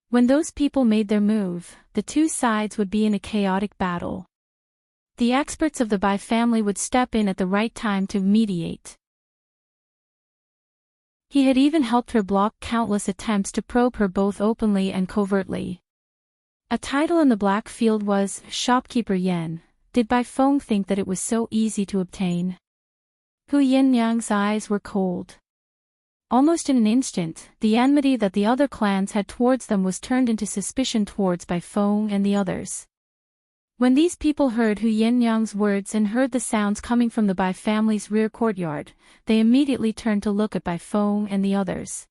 When those people made their move, the two sides would be in a chaotic battle. The experts of the Bai family would step in at the right time to mediate. He had even helped her block countless attempts to probe her both openly and covertly. A title in the black field was Shopkeeper Yen. Did Bai Feng think that it was so easy to obtain? Hu Yenyang's eyes were cold. Almost in an instant, the enmity that the other clans had towards them was turned into suspicion towards Bai Feng and the others. When these people heard Hu Yenyang's words and heard the sounds coming from the Bai family's rear courtyard, they immediately turned to look at Bai Feng and the others.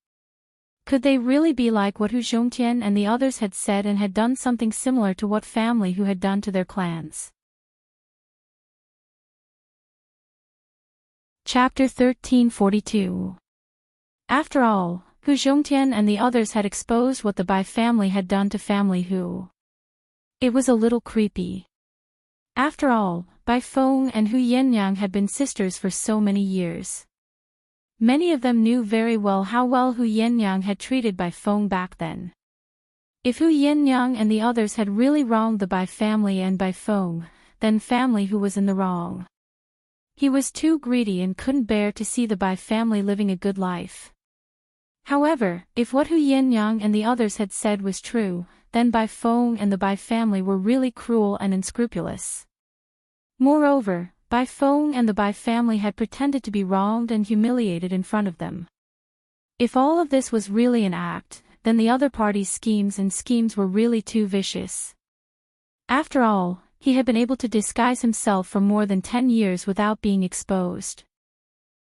Could they really be like what Hu Zhongtian and the others had said and had done something similar to what family who had done to their clans? Chapter 1342. After all, Hu Zhongtian and the others had exposed what the Bai family had done to family Hu. It was a little creepy. After all, Bai Feng and Hu Yenyang had been sisters for so many years. Many of them knew very well how well Hu Yenyang had treated Bai Feng back then. If Hu Yenyang and the others had really wronged the Bai family and Bai Feng, then family Hu was in the wrong. He was too greedy and couldn't bear to see the Bai family living a good life. However, if what Hu Yenyang and the others had said was true, then Bai Feng and the Bai family were really cruel and unscrupulous. Moreover, Bai Feng and the Bai family had pretended to be wronged and humiliated in front of them. If all of this was really an act, then the other party's schemes were really too vicious. After all, he had been able to disguise himself for more than 10 years without being exposed.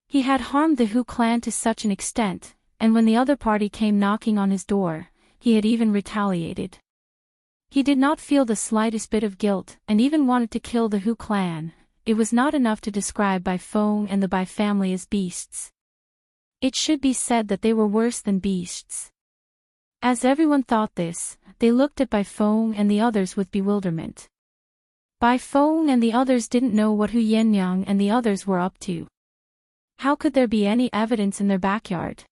He had harmed the Hu clan to such an extent, and when the other party came knocking on his door, he had even retaliated. He did not feel the slightest bit of guilt and even wanted to kill the Hu clan. It was not enough to describe Bai Feng and the Bai family as beasts. It should be said that they were worse than beasts. As everyone thought this, they looked at Bai Feng and the others with bewilderment. Bai Feng and the others didn't know what Hu Yenyang and the others were up to. How could there be any evidence in their backyard?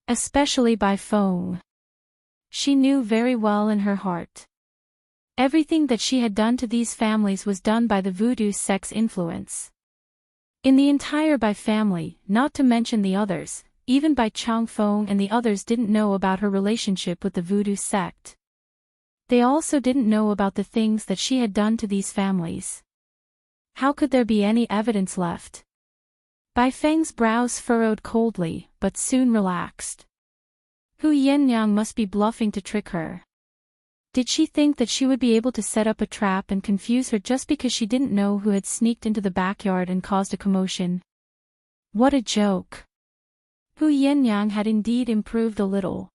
Especially Bai Feng. She knew very well in her heart. Everything that she had done to these families was done by the voodoo sect's influence. In the entire Bai family, not to mention the others, even Bai Changfeng and the others didn't know about her relationship with the voodoo sect. They also didn't know about the things that she had done to these families. How could there be any evidence left? Bai Feng's brows furrowed coldly, but soon relaxed. Hu Yannyang must be bluffing to trick her. Did she think that she would be able to set up a trap and confuse her just because she didn't know who had sneaked into the backyard and caused a commotion? What a joke. Hu Yannyang had indeed improved a little.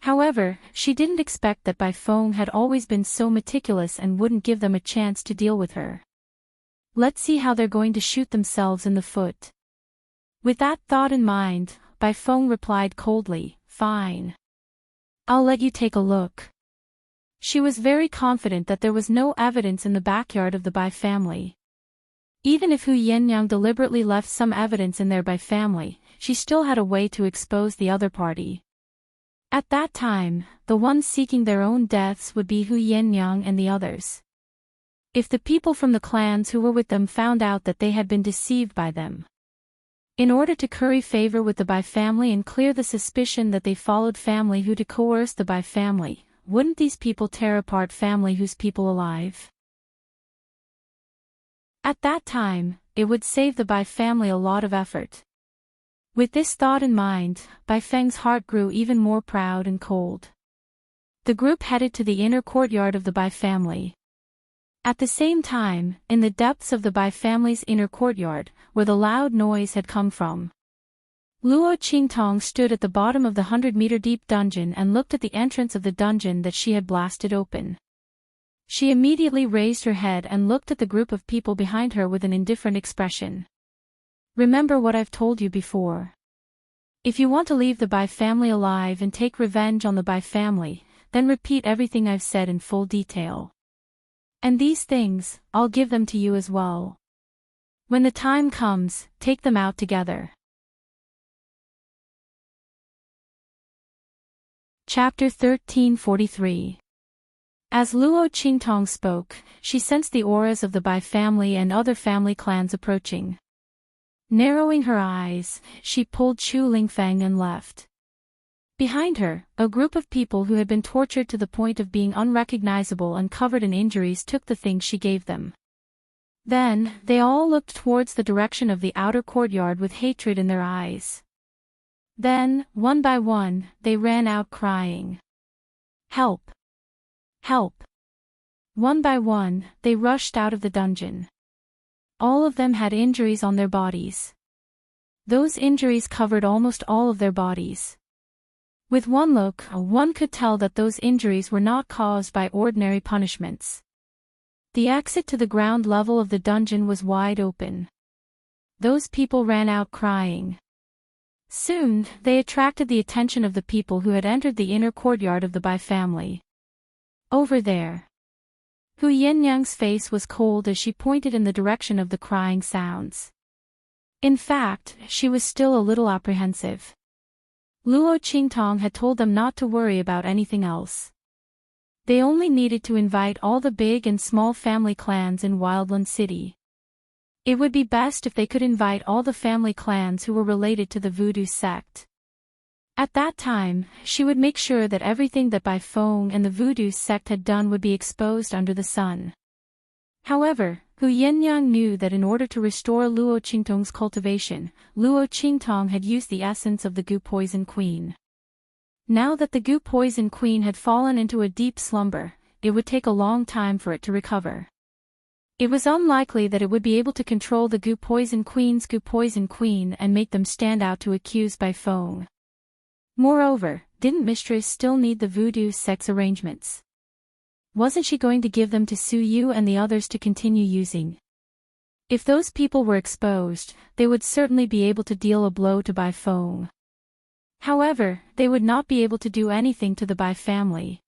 However, she didn't expect that Bai Feng had always been so meticulous and wouldn't give them a chance to deal with her. Let's see how they're going to shoot themselves in the foot. With that thought in mind, Bai Feng replied coldly, "Fine. I'll let you take a look." She was very confident that there was no evidence in the backyard of the Bai family. Even if Hu Yannyang deliberately left some evidence in there Bai family, she still had a way to expose the other party. At that time, the ones seeking their own deaths would be Hu Yannyang and the others. If the people from the clans who were with them found out that they had been deceived by them. In order to curry favor with the Bai family and clear the suspicion that they followed family who to coerce the Bai family, wouldn't these people tear apart family whose people alive? At that time, it would save the Bai family a lot of effort. With this thought in mind, Bai Feng's heart grew even more proud and cold. The group headed to the inner courtyard of the Bai family. At the same time, in the depths of the Bai family's inner courtyard, where the loud noise had come from, Luo Qingtong stood at the bottom of the 100-meter deep dungeon and looked at the entrance of the dungeon that she had blasted open. She immediately raised her head and looked at the group of people behind her with an indifferent expression. Remember what I've told you before. If you want to leave the Bai family alive and take revenge on the Bai family, then repeat everything I've said in full detail. And these things, I'll give them to you as well. When the time comes, take them out together. Chapter 1343. As Luo Qingtong spoke, she sensed the auras of the Bai family and other family clans approaching. Narrowing her eyes, she pulled Chu Lingfeng and left. Behind her, a group of people who had been tortured to the point of being unrecognizable and covered in injuries took the things she gave them. Then, they all looked towards the direction of the outer courtyard with hatred in their eyes. Then, one by one, they ran out crying. "Help! Help!" One by one, they rushed out of the dungeon. All of them had injuries on their bodies. Those injuries covered almost all of their bodies. With one look, one could tell that those injuries were not caused by ordinary punishments. The exit to the ground level of the dungeon was wide open. Those people ran out crying. Soon, they attracted the attention of the people who had entered the inner courtyard of the Bai family. Over there. Hu Yannyang's face was cold as she pointed in the direction of the crying sounds. In fact, she was still a little apprehensive. Luo Qingtong had told them not to worry about anything else. They only needed to invite all the big and small family clans in Wildland City. It would be best if they could invite all the family clans who were related to the voodoo sect. At that time, she would make sure that everything that Bai Feng and the voodoo sect had done would be exposed under the sun. However, Hu Yannyang knew that in order to restore Luo Qingtong's cultivation, Luo Qingtong had used the essence of the Gu Poison Queen. Now that the Gu Poison Queen had fallen into a deep slumber, it would take a long time for it to recover. It was unlikely that it would be able to control the Gu Poison Queen's Gu Poison Queen and make them stand out to accuse Bai Feng. Moreover, didn't Mistress still need the voodoo sect's arrangements? Wasn't she going to give them to Su Yu and the others to continue using? If those people were exposed, they would certainly be able to deal a blow to Bai Feng. However, they would not be able to do anything to the Bai family.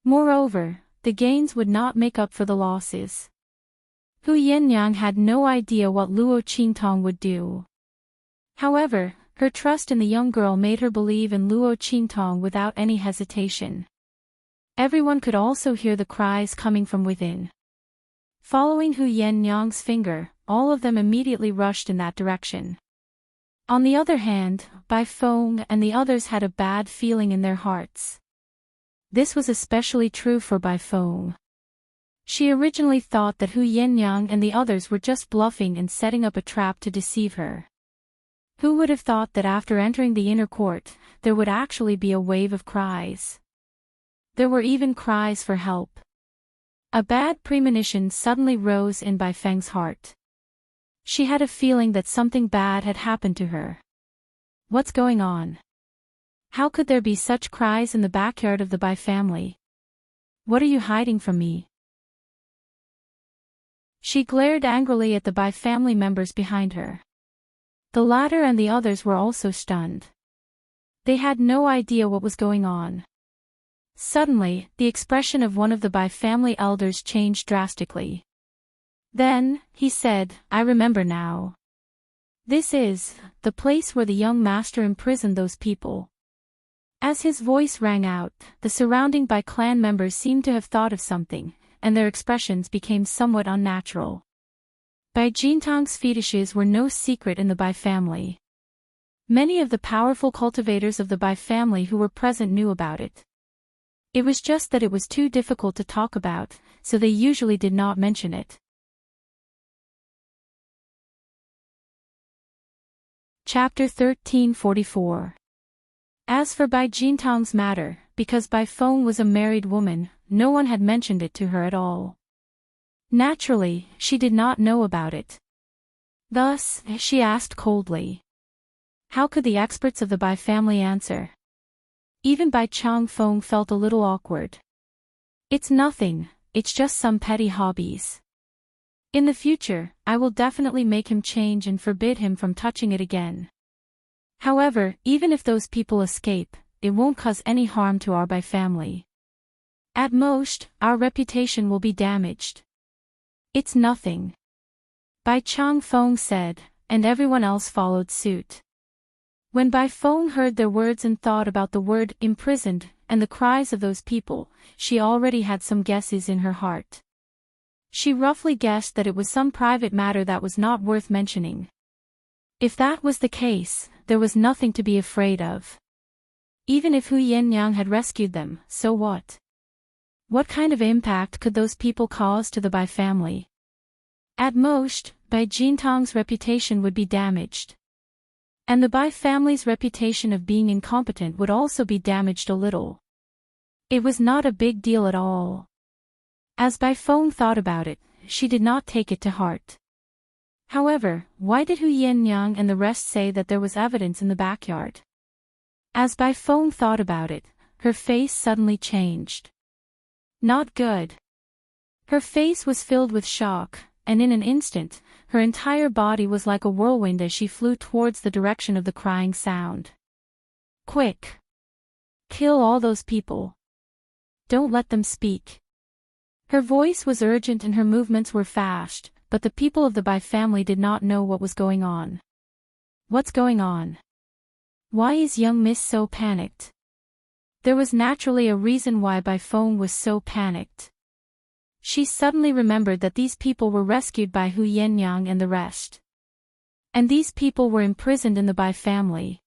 Moreover, the gains would not make up for the losses. Hu Yannyang had no idea what Luo Qingtong would do. However, her trust in the young girl made her believe in Luo Qingtong without any hesitation. Everyone could also hear the cries coming from within. Following Hu Yannyang's finger, all of them immediately rushed in that direction. On the other hand, Bai Feng and the others had a bad feeling in their hearts. This was especially true for Bai Feng. She originally thought that Hu Yinyang and the others were just bluffing and setting up a trap to deceive her. Who would have thought that after entering the inner court, there would actually be a wave of cries? There were even cries for help. A bad premonition suddenly rose in Bai Feng's heart. She had a feeling that something bad had happened to her. What's going on? How could there be such cries in the backyard of the Bai family? What are you hiding from me? She glared angrily at the Bai family members behind her. The latter and the others were also stunned. They had no idea what was going on. Suddenly, the expression of one of the Bai family elders changed drastically. Then, he said, "I remember now. This is the place where the young master imprisoned those people." As his voice rang out, the surrounding Bai clan members seemed to have thought of something, and their expressions became somewhat unnatural. Bai Jintang's fetishes were no secret in the Bai family. Many of the powerful cultivators of the Bai family who were present knew about it. It was just that it was too difficult to talk about, so they usually did not mention it. Chapter 1344. As for Bai Jintang's matter, because Bai Feng was a married woman, no one had mentioned it to her at all. Naturally, she did not know about it. Thus, she asked coldly. How could the experts of the Bai family answer? Even Bai Changfeng felt a little awkward. It's nothing, it's just some petty hobbies. In the future, I will definitely make him change and forbid him from touching it again. However, even if those people escape, it won't cause any harm to our Bai family. At most, our reputation will be damaged. It's nothing. Bai Changfeng said, and everyone else followed suit. When Bai Feng heard their words and thought about the word imprisoned and the cries of those people, she already had some guesses in her heart. She roughly guessed that it was some private matter that was not worth mentioning. If that was the case, there was nothing to be afraid of. Even if Hu Yinyang had rescued them, so what? What kind of impact could those people cause to the Bai family? At most, Bai Jintang's reputation would be damaged. And the Bai family's reputation of being incompetent would also be damaged a little. It was not a big deal at all. As Bai Feng thought about it, she did not take it to heart. However, why did Hu Yinyang and the rest say that there was evidence in the backyard? As Bai Feng thought about it, her face suddenly changed. Not good. Her face was filled with shock, and in an instant, her entire body was like a whirlwind as she flew towards the direction of the crying sound. Quick! Kill all those people. Don't let them speak. Her voice was urgent and her movements were fast, but the people of the Bai family did not know what was going on. What's going on? Why is young Miss so panicked? There was naturally a reason why Bai Feng was so panicked. She suddenly remembered that these people were rescued by Hu Yinyang and the rest. And these people were imprisoned in the Bai family.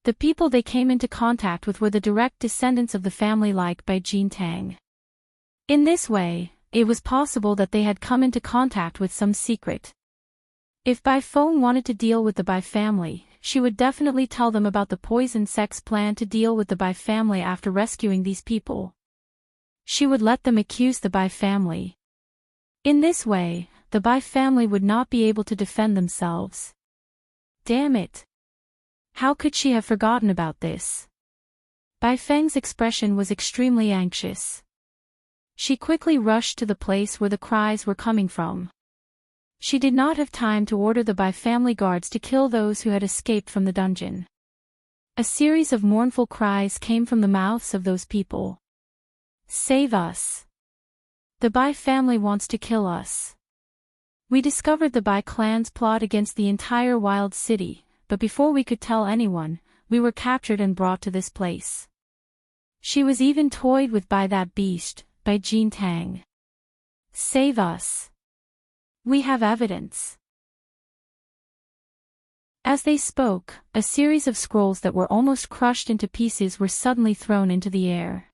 The people they came into contact with were the direct descendants of the family like Bai Jintang. In this way, it was possible that they had come into contact with some secret. If Bai Feng wanted to deal with the Bai family, she would definitely tell them about the poison Sects plan to deal with the Bai family after rescuing these people. She would let them accuse the Bai family. In this way, the Bai family would not be able to defend themselves. Damn it! How could she have forgotten about this? Bai Feng's expression was extremely anxious. She quickly rushed to the place where the cries were coming from. She did not have time to order the Bai family guards to kill those who had escaped from the dungeon. A series of mournful cries came from the mouths of those people. Save us! The Bai family wants to kill us. We discovered the Bai clan's plot against the entire wild city, but before we could tell anyone, we were captured and brought to this place. She was even toyed with by that beast, Bai Jintang. Save us! We have evidence. As they spoke, a series of scrolls that were almost crushed into pieces were suddenly thrown into the air.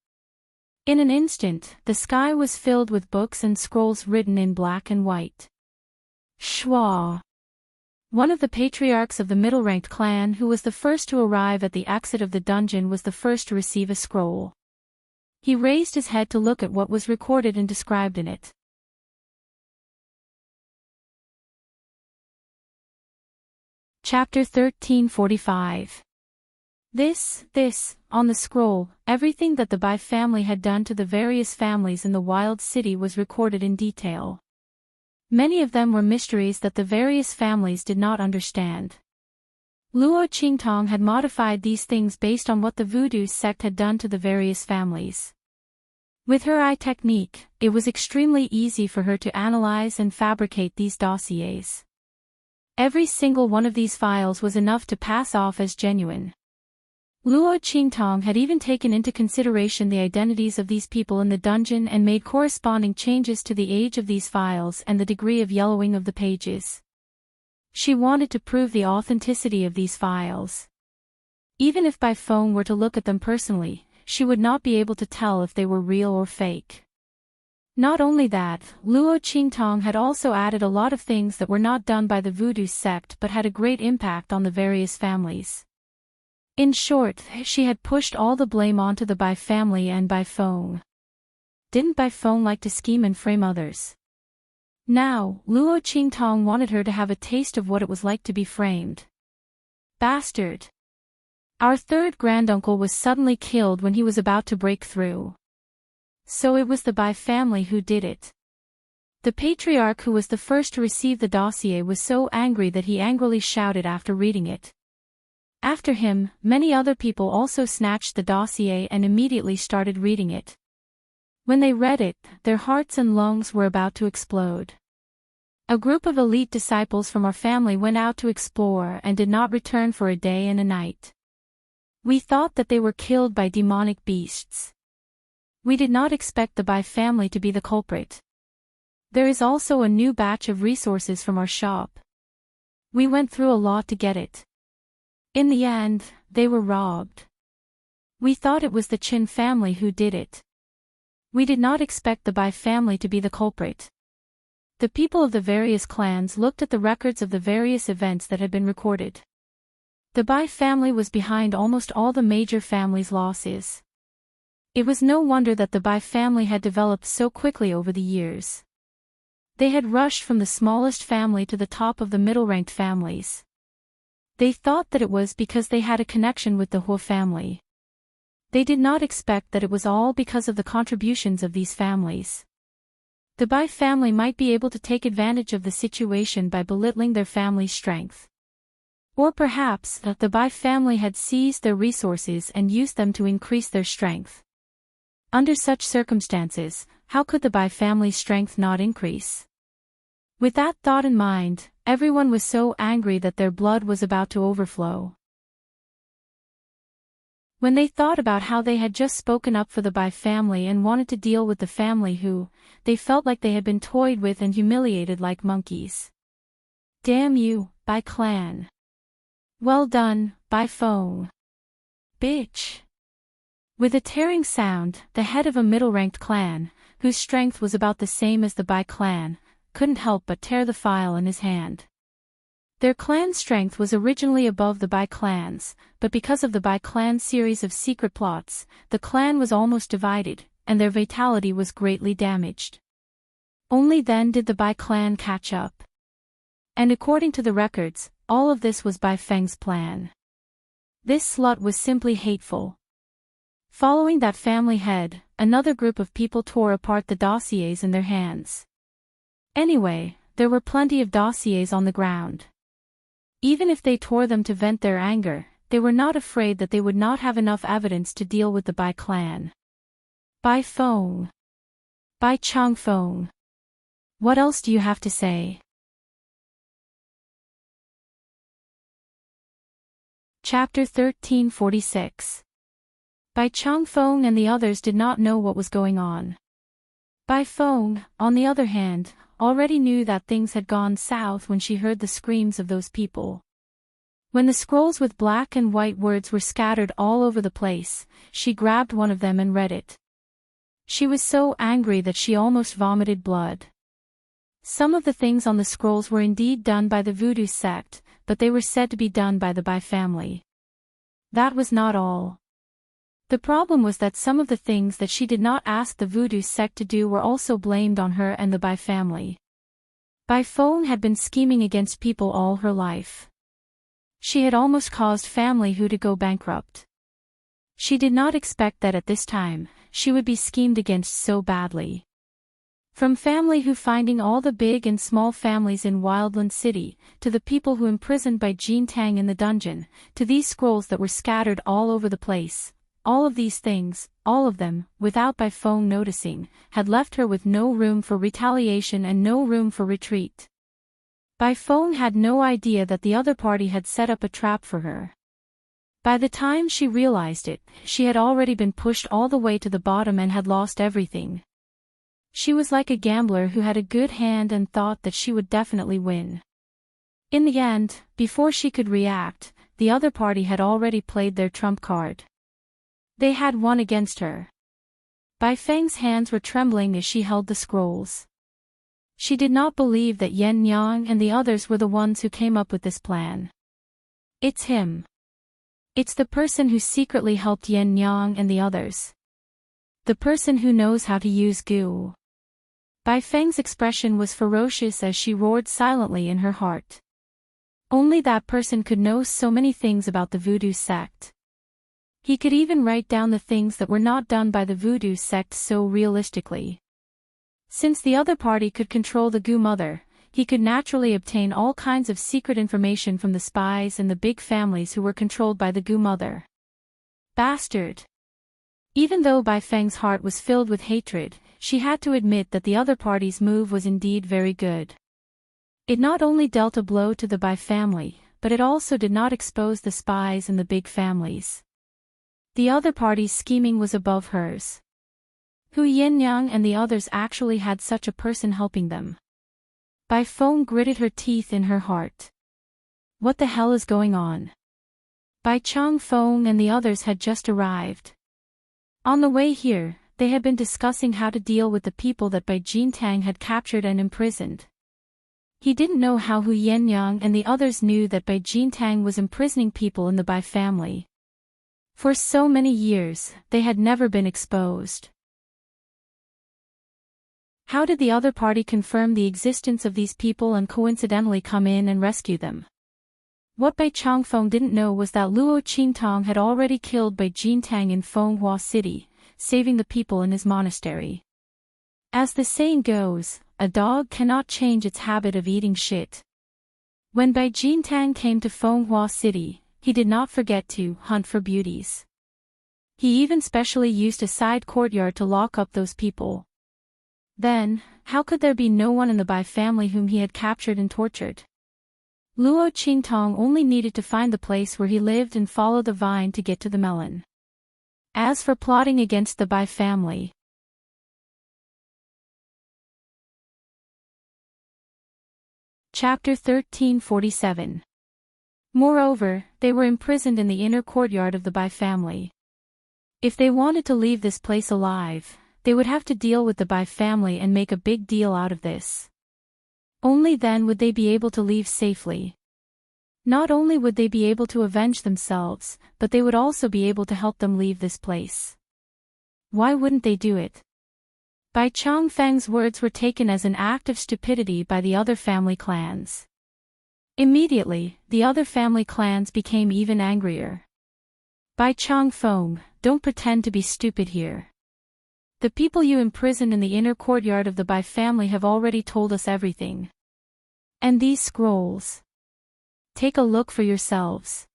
In an instant, the sky was filled with books and scrolls written in black and white. Schwa. One of the patriarchs of the middle-ranked clan who was the first to arrive at the exit of the dungeon was the first to receive a scroll. He raised his head to look at what was recorded and described in it. Chapter 1345. This, on the scroll, everything that the Bai family had done to the various families in the wild city was recorded in detail. Many of them were mysteries that the various families did not understand. Luo Qingtong had modified these things based on what the voodoo sect had done to the various families. With her eye technique, it was extremely easy for her to analyze and fabricate these dossiers. Every single one of these files was enough to pass off as genuine. Luo Qingtong had even taken into consideration the identities of these people in the dungeon and made corresponding changes to the age of these files and the degree of yellowing of the pages. She wanted to prove the authenticity of these files. Even if Bai Feng were to look at them personally, she would not be able to tell if they were real or fake. Not only that, Luo Qingtong had also added a lot of things that were not done by the voodoo sect but had a great impact on the various families. In short, she had pushed all the blame onto the Bai family and Bai Feng. Didn't Bai Feng like to scheme and frame others? Now, Luo Qingtong wanted her to have a taste of what it was like to be framed. Bastard! Our third granduncle was suddenly killed when he was about to break through. So it was the Bai family who did it. The patriarch who was the first to receive the dossier was so angry that he angrily shouted after reading it. After him, many other people also snatched the dossier and immediately started reading it. When they read it, their hearts and lungs were about to explode. A group of elite disciples from our family went out to explore and did not return for a day and a night. We thought that they were killed by demonic beasts. We did not expect the Bai family to be the culprit. There is also a new batch of resources from our shop. We went through a lot to get it. In the end, they were robbed. We thought it was the Qin family who did it. We did not expect the Bai family to be the culprit. The people of the various clans looked at the records of the various events that had been recorded. The Bai family was behind almost all the major families' losses. It was no wonder that the Bai family had developed so quickly over the years. They had rushed from the smallest family to the top of the middle-ranked families. They thought that it was because they had a connection with the Huo family. They did not expect that it was all because of the contributions of these families. The Bai family might be able to take advantage of the situation by belittling their family's strength. Or perhaps the Bai family had seized their resources and used them to increase their strength. Under such circumstances, how could the Bai family's strength not increase? With that thought in mind, everyone was so angry that their blood was about to overflow. When they thought about how they had just spoken up for the Bai family and wanted to deal with the family who, they felt like they had been toyed with and humiliated like monkeys. Damn you, Bai clan. Well done, Bai Feng. Bitch. With a tearing sound, the head of a middle-ranked clan, whose strength was about the same as the Bai clan, couldn't help but tear the file in his hand. Their clan strength was originally above the Bai clan's, but because of the Bai clan's series of secret plots, the clan was almost divided, and their vitality was greatly damaged. Only then did the Bai clan catch up. And according to the records, all of this was Bai Feng's plan. This slut was simply hateful. Following that family head, another group of people tore apart the dossiers in their hands. Anyway, there were plenty of dossiers on the ground. Even if they tore them to vent their anger, they were not afraid that they would not have enough evidence to deal with the Bai clan. Bai Feng. Bai Changfeng. What else do you have to say? Chapter 1346. Bai Changfeng and the others did not know what was going on. Bai Feng, on the other hand, already knew that things had gone south when she heard the screams of those people. When the scrolls with black and white words were scattered all over the place, she grabbed one of them and read it. She was so angry that she almost vomited blood. Some of the things on the scrolls were indeed done by the voodoo sect, but they were said to be done by the Bai family. That was not all. The problem was that some of the things that she did not ask the voodoo sect to do were also blamed on her and the Bai family. Bai Feng had been scheming against people all her life. She had almost caused family Hu to go bankrupt. She did not expect that at this time, she would be schemed against so badly. From family Hu finding all the big and small families in Wildland City, to the people who imprisoned by Jean Tang in the dungeon, to these scrolls that were scattered all over the place, all of these things, all of them, without Bai Feng noticing, had left her with no room for retaliation and no room for retreat. Bai Feng had no idea that the other party had set up a trap for her. By the time she realized it, she had already been pushed all the way to the bottom and had lost everything. She was like a gambler who had a good hand and thought that she would definitely win. In the end, before she could react, the other party had already played their trump card. They had won against her. Bai Feng's hands were trembling as she held the scrolls. She did not believe that Yen Yang and the others were the ones who came up with this plan. It's him. It's the person who secretly helped Yen Yang and the others. The person who knows how to use goo. Bai Feng's expression was ferocious as she roared silently in her heart. Only that person could know so many things about the voodoo sect. He could even write down the things that were not done by the voodoo sect so realistically. Since the other party could control the Gu Mother, he could naturally obtain all kinds of secret information from the spies and the big families who were controlled by the Gu Mother. Bastard! Even though Bai Feng's heart was filled with hatred, she had to admit that the other party's move was indeed very good. It not only dealt a blow to the Bai family, but it also did not expose the spies and the big families. The other party's scheming was above hers. Hu Yinyang and the others actually had such a person helping them. Bai Feng gritted her teeth in her heart. What the hell is going on? Bai Chang Feng and the others had just arrived. On the way here, they had been discussing how to deal with the people that Bai Jean Tang had captured and imprisoned. He didn't know how Hu Yinyang and the others knew that Bai Jean Tang was imprisoning people in the Bai family. For so many years, they had never been exposed. How did the other party confirm the existence of these people and coincidentally come in and rescue them? What Bai Changfeng didn't know was that Luo Qingtong had already killed Bai Jintang in Fenghua City, saving the people in his monastery. As the saying goes, a dog cannot change its habit of eating shit. When Bai Jintang came to Fenghua City, he did not forget to hunt for beauties. He even specially used a side courtyard to lock up those people. Then, how could there be no one in the Bai family whom he had captured and tortured? Luo Qingtong only needed to find the place where he lived and follow the vine to get to the melon. As for plotting against the Bai family, Chapter 1347. Moreover, they were imprisoned in the inner courtyard of the Bai family. If they wanted to leave this place alive, they would have to deal with the Bai family and make a big deal out of this. Only then would they be able to leave safely. Not only would they be able to avenge themselves, but they would also be able to help them leave this place. Why wouldn't they do it? Bai Changfeng's words were taken as an act of stupidity by the other family clans. Immediately, the other family clans became even angrier. Bai Changfeng, don't pretend to be stupid here. The people you imprisoned in the inner courtyard of the Bai family have already told us everything. And these scrolls. Take a look for yourselves.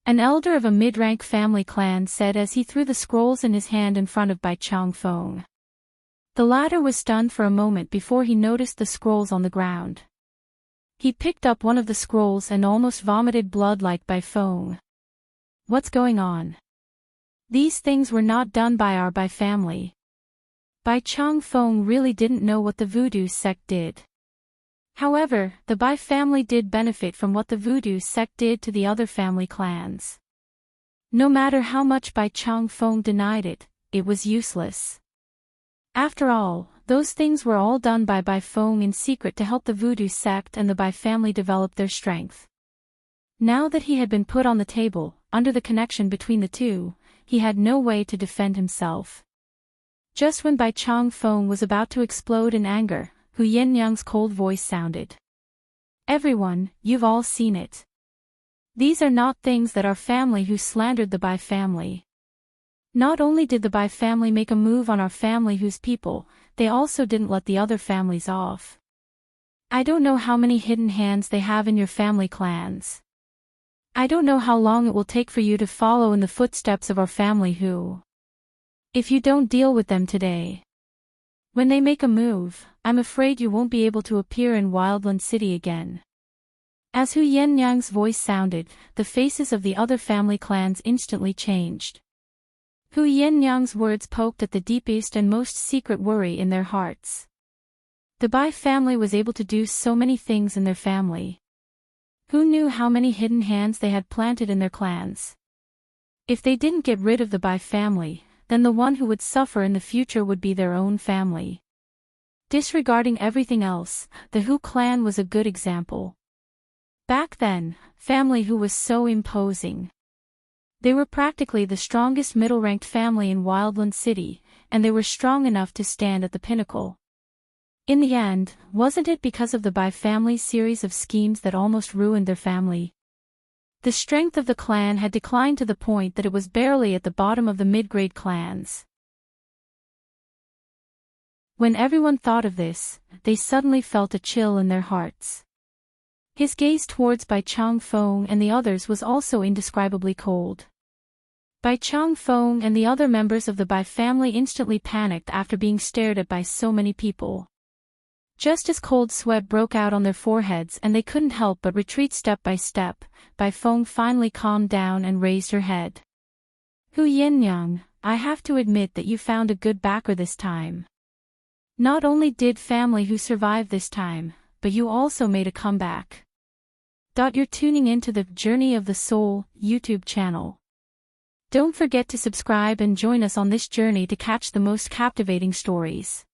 An elder of a mid-rank family clan said as he threw the scrolls in his hand in front of Bai Changfeng. The latter was stunned for a moment before he noticed the scrolls on the ground. He picked up one of the scrolls and almost vomited blood like Bai Feng. What's going on? These things were not done by our Bai family. Bai Changfeng really didn't know what the voodoo sect did. However, the Bai family did benefit from what the voodoo sect did to the other family clans. No matter how much Bai Chang Feng denied it, it was useless. After all, those things were all done by Bai Feng in secret to help the voodoo sect and the Bai family develop their strength. Now that he had been put on the table, under the connection between the two, he had no way to defend himself. Just when Bai Chang Feng was about to explode in anger, Hu Yin-Yang's cold voice sounded. Everyone, you've all seen it. These are not things that our family who slandered the Bai family. Not only did the Bai family make a move on our family whose people, they also didn't let the other families off. I don't know how many hidden hands they have in your family clans. I don't know how long it will take for you to follow in the footsteps of our family who. If you don't deal with them today. When they make a move, I'm afraid you won't be able to appear in Wildland City again. As Hu Yin-Yang's voice sounded, the faces of the other family clans instantly changed. Hu Yin-Yang's words poked at the deepest and most secret worry in their hearts. The Bai family was able to do so many things in their family. Who knew how many hidden hands they had planted in their clans? If they didn't get rid of the Bai family, then the one who would suffer in the future would be their own family. Disregarding everything else, the Hu clan was a good example. Back then, family Hu was so imposing. They were practically the strongest middle-ranked family in Wildland City, and they were strong enough to stand at the pinnacle. In the end, wasn't it because of the Bai family's series of schemes that almost ruined their family? The strength of the clan had declined to the point that it was barely at the bottom of the mid-grade clans. When everyone thought of this, they suddenly felt a chill in their hearts. His gaze towards Bai Chang Feng and the others was also indescribably cold. Bai Chang Feng and the other members of the Bai family instantly panicked after being stared at by so many people. Just as cold sweat broke out on their foreheads and they couldn't help but retreat step by step, Bai Feng finally calmed down and raised her head. Hu Yin-Yang, I have to admit that you found a good backer this time. Not only did family Hu survive this time, but you also made a comeback. You're tuning into the Journey of the Soul YouTube channel. Don't forget to subscribe and join us on this journey to catch the most captivating stories.